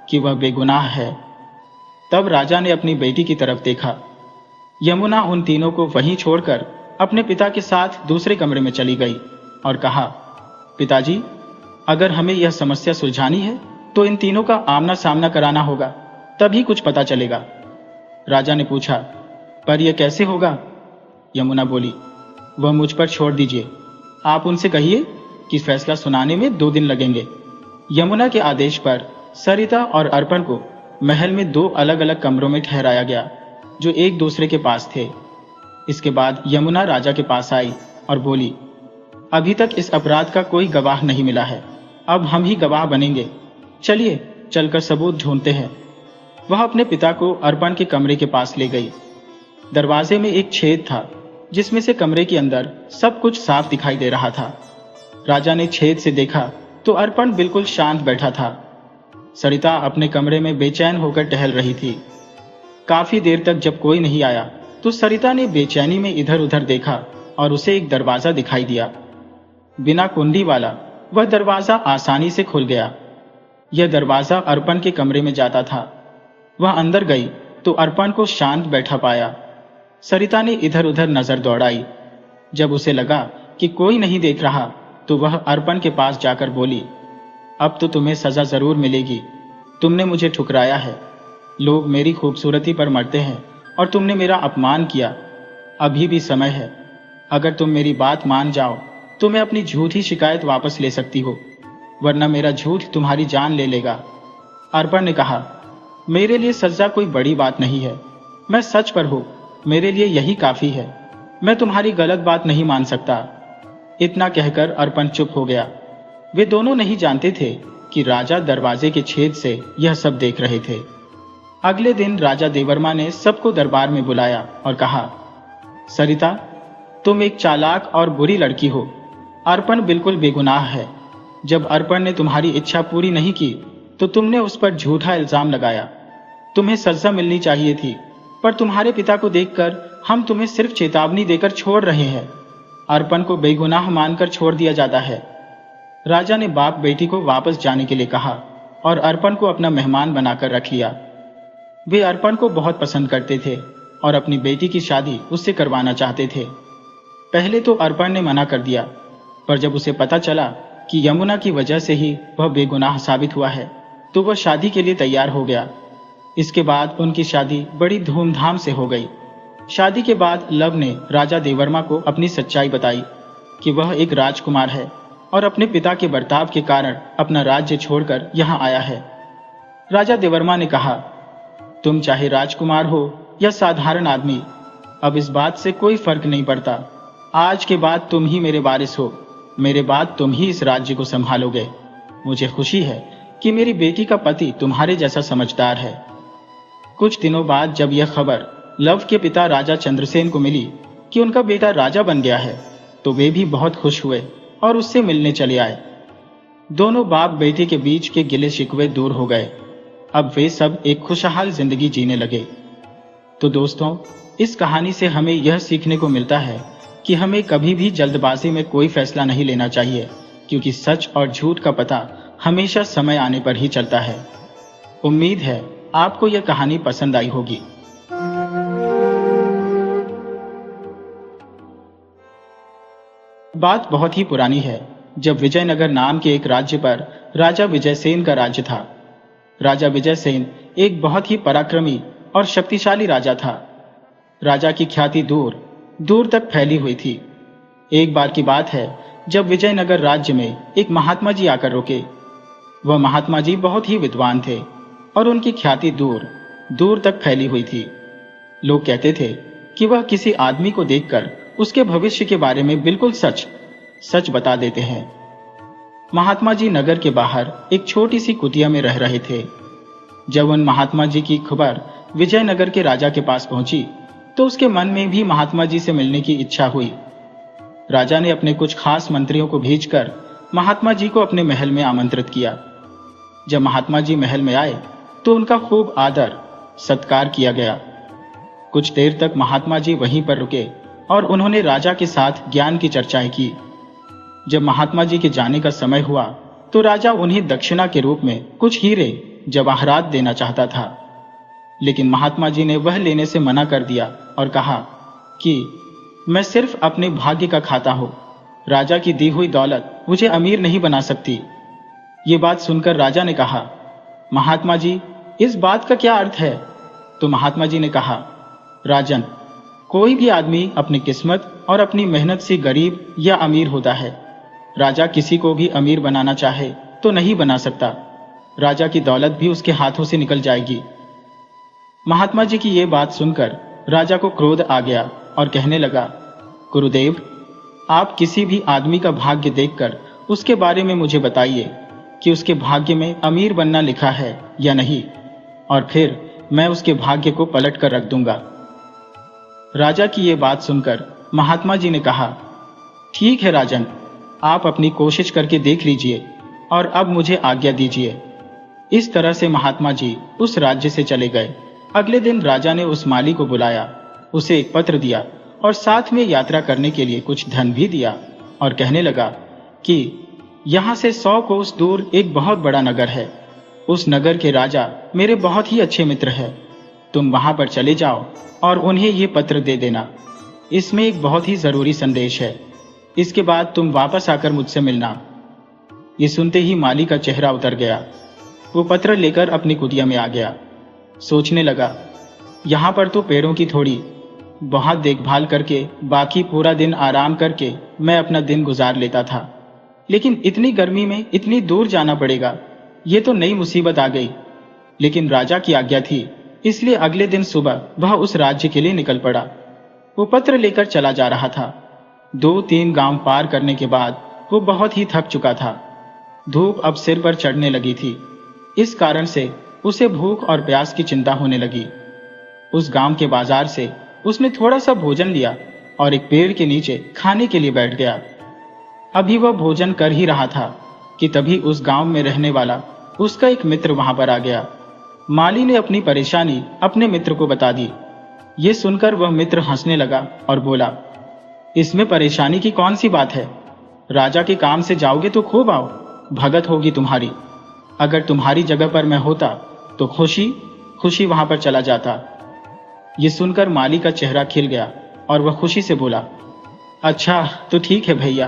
A: कि वह बेगुनाह है। तब राजा ने अपनी बेटी की तरफ देखा। यमुना उन तीनों को वहीं छोड़कर अपने पिता के साथ दूसरे कमरे में चली गई और कहा, पिताजी, अगर हमें यह समस्या सुलझानी है तो इन तीनों का आमना सामना कराना होगा, तभी कुछ पता चलेगा। राजा ने पूछा, पर यह कैसे होगा? यमुना बोली, वह मुझ पर छोड़ दीजिए। आप उनसे कहिए कि फैसला सुनाने में 2 दिन लगेंगे। यमुना के आदेश पर सरिता और अर्पण को महल में 2 अलग अलग कमरों में ठहराया गया जो एक दूसरे के पास थे। इसके बाद यमुना राजा के पास आई और बोली, अभी तक इस अपराध का कोई गवाह नहीं मिला है, अब हम ही गवाह बनेंगे। चलिए चलकर सबूत ढूंढते हैं। वह अपने पिता को अर्पण के कमरे के पास ले गई। दरवाजे में एक छेद था जिसमें से कमरे के अंदर सब कुछ साफ दिखाई दे रहा था। राजा ने छेद से देखा तो अर्पण बिल्कुल शांत बैठा था। सरिता अपने कमरे में बेचैन होकर टहल रही थी। काफी देर तक जब कोई नहीं आया तो सरिता ने बेचैनी में इधर उधर देखा और उसे एक दरवाजा दिखाई दिया। बिना कुंडी वाला वह दरवाजा आसानी से खुल गया। यह दरवाजा अर्पण के कमरे में जाता था। वह अंदर गई तो अर्पण को शांत बैठा पाया। सरिता ने इधर उधर नजर दौड़ाई। जब उसे लगा कि कोई नहीं देख रहा तो वह अर्पण के पास जाकर बोली, अब तो तुम्हें सजा जरूर मिलेगी। तुमने मुझे ठुकराया है। लोग मेरी खूबसूरती पर मरते हैं और तुमने मेरा अपमान किया। अभी भी समय है। अगर तुम मेरी बात मान जाओ तो मैं अपनी झूठी शिकायत वापस ले सकती हो, वरना मेरा झूठ तुम्हारी जान ले लेगा। अर्पण ने कहा, मेरे लिए सजा कोई बड़ी बात नहीं है। मैं सच पर हूं, मेरे लिए यही काफी है। मैं तुम्हारी गलत बात नहीं मान सकता। इतना कहकर अर्पण चुप हो गया। वे दोनों नहीं जानते थे कि राजा दरवाजे के छेद से यह सब देख रहे थे। अगले दिन राजा देवर्मा ने सबको दरबार में बुलाया और कहा, सरिता, तुम एक चालाक और बुरी लड़की हो। अर्पण बिल्कुल बेगुनाह है। जब अर्पण ने तुम्हारी इच्छा पूरी नहीं की तो तुमने उस पर झूठा इल्जाम लगाया। तुम्हें सजा मिलनी चाहिए थी, पर तुम्हारे पिता को देखकर हम तुम्हें सिर्फ चेतावनी देकर छोड़ रहे हैं। अर्पण को बेगुनाह मानकर छोड़ दिया जाता है। राजा ने बाप बेटी को वापस जाने के लिए कहा और अर्पण को अपना मेहमान बनाकर रख लिया। वे अर्पण को बहुत पसंद करते थे और अपनी बेटी की शादी उससे करवाना चाहते थे। पहले तो अर्पण ने मना कर दिया, पर जब उसे पता चला कि यमुना की वजह से ही वह बेगुनाह साबित हुआ है तो वह शादी के लिए तैयार हो गया। इसके बाद उनकी शादी बड़ी धूमधाम से हो गई। शादी के बाद लव ने राजा देवर्मा को अपनी सच्चाई बताई कि वह एक राजकुमार है और अपने पिता के बर्ताव के कारण अपना राज्य छोड़कर यहाँ आया है। राजा देवर्मा ने कहा, तुम चाहे राजकुमार हो या साधारण आदमी, अब इस बात से कोई फर्क नहीं पड़ता। आज के बाद तुम ही मेरे वारिस हो। मेरे बाद तुम ही इस राज्य को संभालोगे। मुझे खुशी है कि मेरी बेटी का पति तुम्हारे जैसा समझदार है। कुछ दिनों बाद जब यह खबर लव के पिता राजा चंद्रसेन को मिली कि उनका बेटा राजा बन गया है तो वे भी बहुत खुश हुए और उससे मिलने चले आए। दोनों बाप बेटे के बीच के गिले शिकवे दूर हो गए। अब वे सब एक खुशहाल जिंदगी जीने लगे। तो दोस्तों, इस कहानी से हमें यह सीखने को मिलता है कि हमें कभी भी जल्दबाजी में कोई फैसला नहीं लेना चाहिए, क्योंकि सच और झूठ का पता हमेशा समय आने पर ही चलता है। उम्मीद है आपको यह कहानी पसंद आई होगी। बात बहुत ही पुरानी है, जब विजयनगर नाम के एक राज्य पर राजा विजयसेन का राज्य था। राजा विजयसेन एक बहुत ही पराक्रमी और शक्तिशाली राजा था। राजा की ख्याति दूर दूर तक फैली हुई थी। एक बार की बात है, जब विजयनगर राज्य में एक महात्मा जी आकर रुके। वह महात्मा जी बहुत ही विद्वान थे और उनकी ख्याति दूर दूर तक फैली हुई थी। लोग कहते थे कि वह किसी आदमी को देखकर उसके भविष्य के बारे में बिल्कुल सच सच बता देते हैं। महात्मा जी नगर के बाहर एक छोटी सी कुटिया में रह रहे थे। जब उन महात्मा जी की खबर विजयनगर के राजा के पास पहुंची, तो उसके मन में भी महात्मा जी से मिलने की इच्छा हुई। राजा ने अपने कुछ खास मंत्रियों को भेजकर महात्मा जी को अपने महल में आमंत्रित किया। जब महात्मा जी महल में आए तो उनका खूब आदर सत्कार किया गया। कुछ देर तक महात्मा जी वहीं पर रुके और उन्होंने राजा के साथ ज्ञान की चर्चाएं की। जब महात्मा जी के जाने का समय हुआ तो राजा उन्हें दक्षिणा के रूप में कुछ हीरे जवाहरात देना चाहता था, लेकिन महात्मा जी ने वह लेने से मना कर दिया और कहा कि मैं सिर्फ अपने भाग्य का खाता हूं, राजा की दी हुई दौलत मुझे अमीर नहीं बना सकती। ये बात सुनकर राजा ने कहा, महात्मा जी, इस बात का क्या अर्थ है? तो महात्मा जी ने कहा, राजन, कोई भी आदमी अपनी किस्मत और अपनी मेहनत से गरीब या अमीर होता है। राजा किसी को भी अमीर बनाना चाहे तो नहीं बना सकता। राजा की दौलत भी उसके हाथों से निकल जाएगी। महात्मा जी की ये बात सुनकर राजा को क्रोध आ गया और कहने लगा, गुरुदेव, आप किसी भी आदमी का भाग्य देखकर उसके बारे में मुझे बताइए कि उसके भाग्य में अमीर बनना लिखा है या नहीं, और फिर मैं उसके भाग्य को पलट कर रख दूंगा। राजा की ये बात सुनकर महात्मा जी ने कहा, ठीक है राजन, आप अपनी कोशिश करके देख लीजिए और अब मुझे आज्ञा दीजिए। इस तरह से महात्मा जी उस राज्य से चले गए। अगले दिन राजा ने उस माली को बुलाया, उसे एक पत्र दिया और साथ में यात्रा करने के लिए कुछ धन भी दिया और कहने लगा कि यहाँ से 100 कोस दूर एक बहुत बड़ा नगर है। उस नगर के राजा मेरे बहुत ही अच्छे मित्र हैं। तुम वहां पर चले जाओ और उन्हें ये पत्र दे देना। इसमें एक बहुत ही जरूरी संदेश है। इसके बाद तुम वापस आकर मुझसे मिलना। ये सुनते ही माली का चेहरा उतर गया। वो पत्र लेकर अपनी कुटिया में आ गया। सोचने लगा, यहाँ पर तो पेड़ों की थोड़ी बहुत देखभाल करके बाकी पूरा दिन आराम करके मैं अपना दिन गुजार लेता था, लेकिन इतनी गर्मी में इतनी दूर जाना पड़ेगा, ये तो नई मुसीबत आ गई। लेकिन राजा की आज्ञा थी, इसलिए अगले दिन सुबह वह उस राज्य के लिए निकल पड़ा। वो पत्र लेकर चला जा रहा था। 2-3 गांव पार करने के बाद वो बहुत ही थक चुका था। धूप अब सिर पर चढ़ने लगी थी। इस कारण से उसे भूख और प्यास की चिंता होने लगी। उस गांव के बाजार से उसने थोड़ा सा भोजन लिया और एक पेड़ के नीचे खाने के लिए बैठ गया। अभी वह भोजन कर ही रहा था कि तभी उस गांव में रहने वाला उसका एक मित्र वहां पर आ गया। माली ने अपनी परेशानी अपने मित्र को बता दी। ये सुनकर वह मित्र हंसने लगा और बोला, इसमें परेशानी की कौन सी बात है? राजा के काम से जाओगे तो खूब आओ, भगत होगी तुम्हारी। अगर तुम्हारी जगह पर मैं होता तो खुशी खुशी वहां पर चला जाता। ये सुनकर माली का चेहरा खिल गया और वह खुशी से बोला, अच्छा तो ठीक है भैया,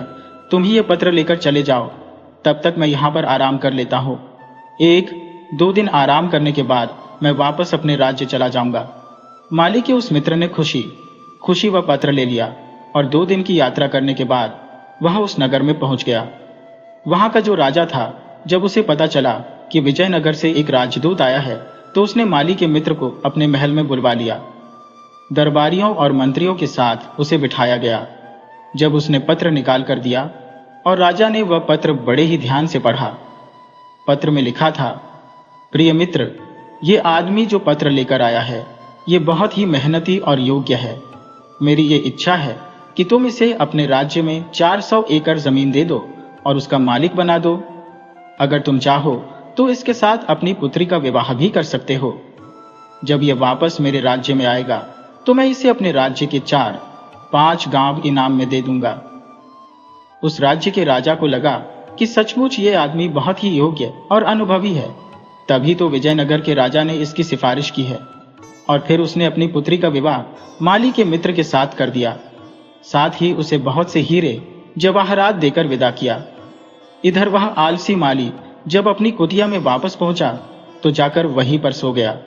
A: तुम ही ये पत्र लेकर चले जाओ, तब तक मैं यहाँ पर आराम कर लेता हूँ। 1-2 दिन आराम करने के बाद मैं वापस अपने राज्य चला जाऊंगा। माली के उस मित्र ने खुशी वह पत्र ले लिया और 2 दिन की यात्रा करने के बाद वह उस नगर में पहुंच गया। वहां का जो राजा था, जब उसे पता चला कि विजयनगर से एक राजदूत आया है, तो उसने माली के मित्र को अपने महल में बुलवा लिया। दरबारियों और मंत्रियों के साथ उसे बिठाया गया। जब उसने पत्र निकाल कर दिया और राजा ने वह पत्र बड़े ही ध्यान से पढ़ा। पत्र में लिखा था, प्रिय मित्र, ये आदमी जो पत्र लेकर आया है, ये बहुत ही मेहनती और योग्य है। मेरी ये इच्छा है कि तुम इसे अपने राज्य में 400 एकड़ जमीन दे दो और उसका मालिक बना दो। अगर तुम चाहो तो इसके साथ अपनी पुत्री का विवाह भी कर सकते हो। जब यह वापस मेरे राज्य में आएगा तो मैं इसे अपने राज्य के 4-5 गांव इनाम में दे दूंगा। उस राज्य के राजा को लगा कि सचमुच ये आदमी बहुत ही योग्य और अनुभवी है। तभी तो विजयनगर के राजा ने इसकी सिफारिश की है। और फिर उसने अपनी पुत्री का विवाह माली के मित्र के साथ कर दिया। साथ ही उसे बहुत से हीरे जवाहरात देकर विदा किया। इधर वह आलसी माली जब अपनी कुटिया में वापस पहुंचा तो जाकर वहीं पर सो गया।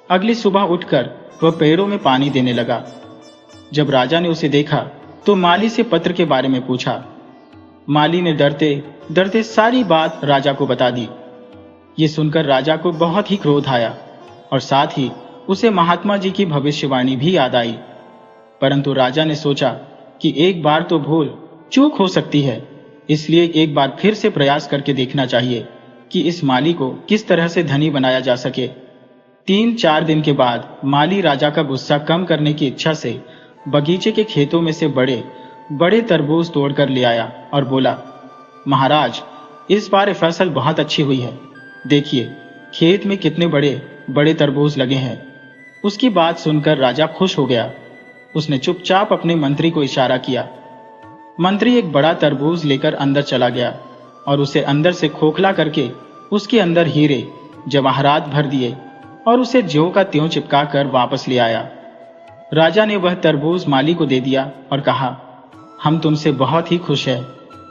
A: अगली सुबह उठकर वह पेड़ों में पानी देने लगा। जब राजा ने उसे देखा तो माली से पत्र के बारे में पूछा। माली ने डरते डरते सारी बात राजा को बता दी। ये सुनकर राजा को बहुत ही क्रोध आया और साथ ही उसे महात्मा जी की भविष्यवाणी भी याद आई। परंतु राजा ने सोचा कि एक बार तो भूल चूक हो सकती है, इसलिए एक बार फिर से प्रयास करके देखना चाहिए कि इस माली को किस तरह से धनी बनाया जा सके। 3-4 दिन के बाद माली राजा का गुस्सा कम करने की इच्छा से बगीचे के खेतों में से बड़े बड़े तरबूज तोड़कर ले आया और बोला, महाराज, इस बार फसल बहुत अच्छी हुई है। देखिए खेत में कितने बड़े बड़े तरबूज लगे हैं। उसकी बात सुनकर राजा खुश हो गया। उसने चुपचाप अपने मंत्री को इशारा किया। मंत्री एक बड़ा तरबूज लेकर अंदर चला गया और उसे अंदर से खोखला करके उसके अंदर हीरे जवाहरात भर दिए और उसे ज्यों का त्यों चिपका कर वापस ले आया। राजा ने वह तरबूज माली को दे दिया और कहा, हम तुमसे बहुत ही खुश हैं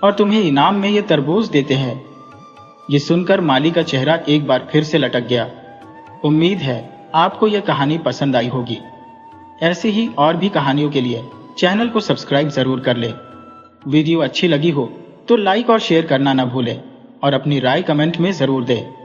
A: और तुम्हें इनाम में ये तरबूज देते हैं। ये सुनकर माली का चेहरा एक बार फिर से लटक गया। उम्मीद है आपको यह कहानी पसंद आई होगी। ऐसी ही और भी कहानियों के लिए चैनल को सब्सक्राइब जरूर कर ले। वीडियो अच्छी लगी हो तो लाइक और शेयर करना न भूलें और अपनी राय कमेंट में जरूर दें।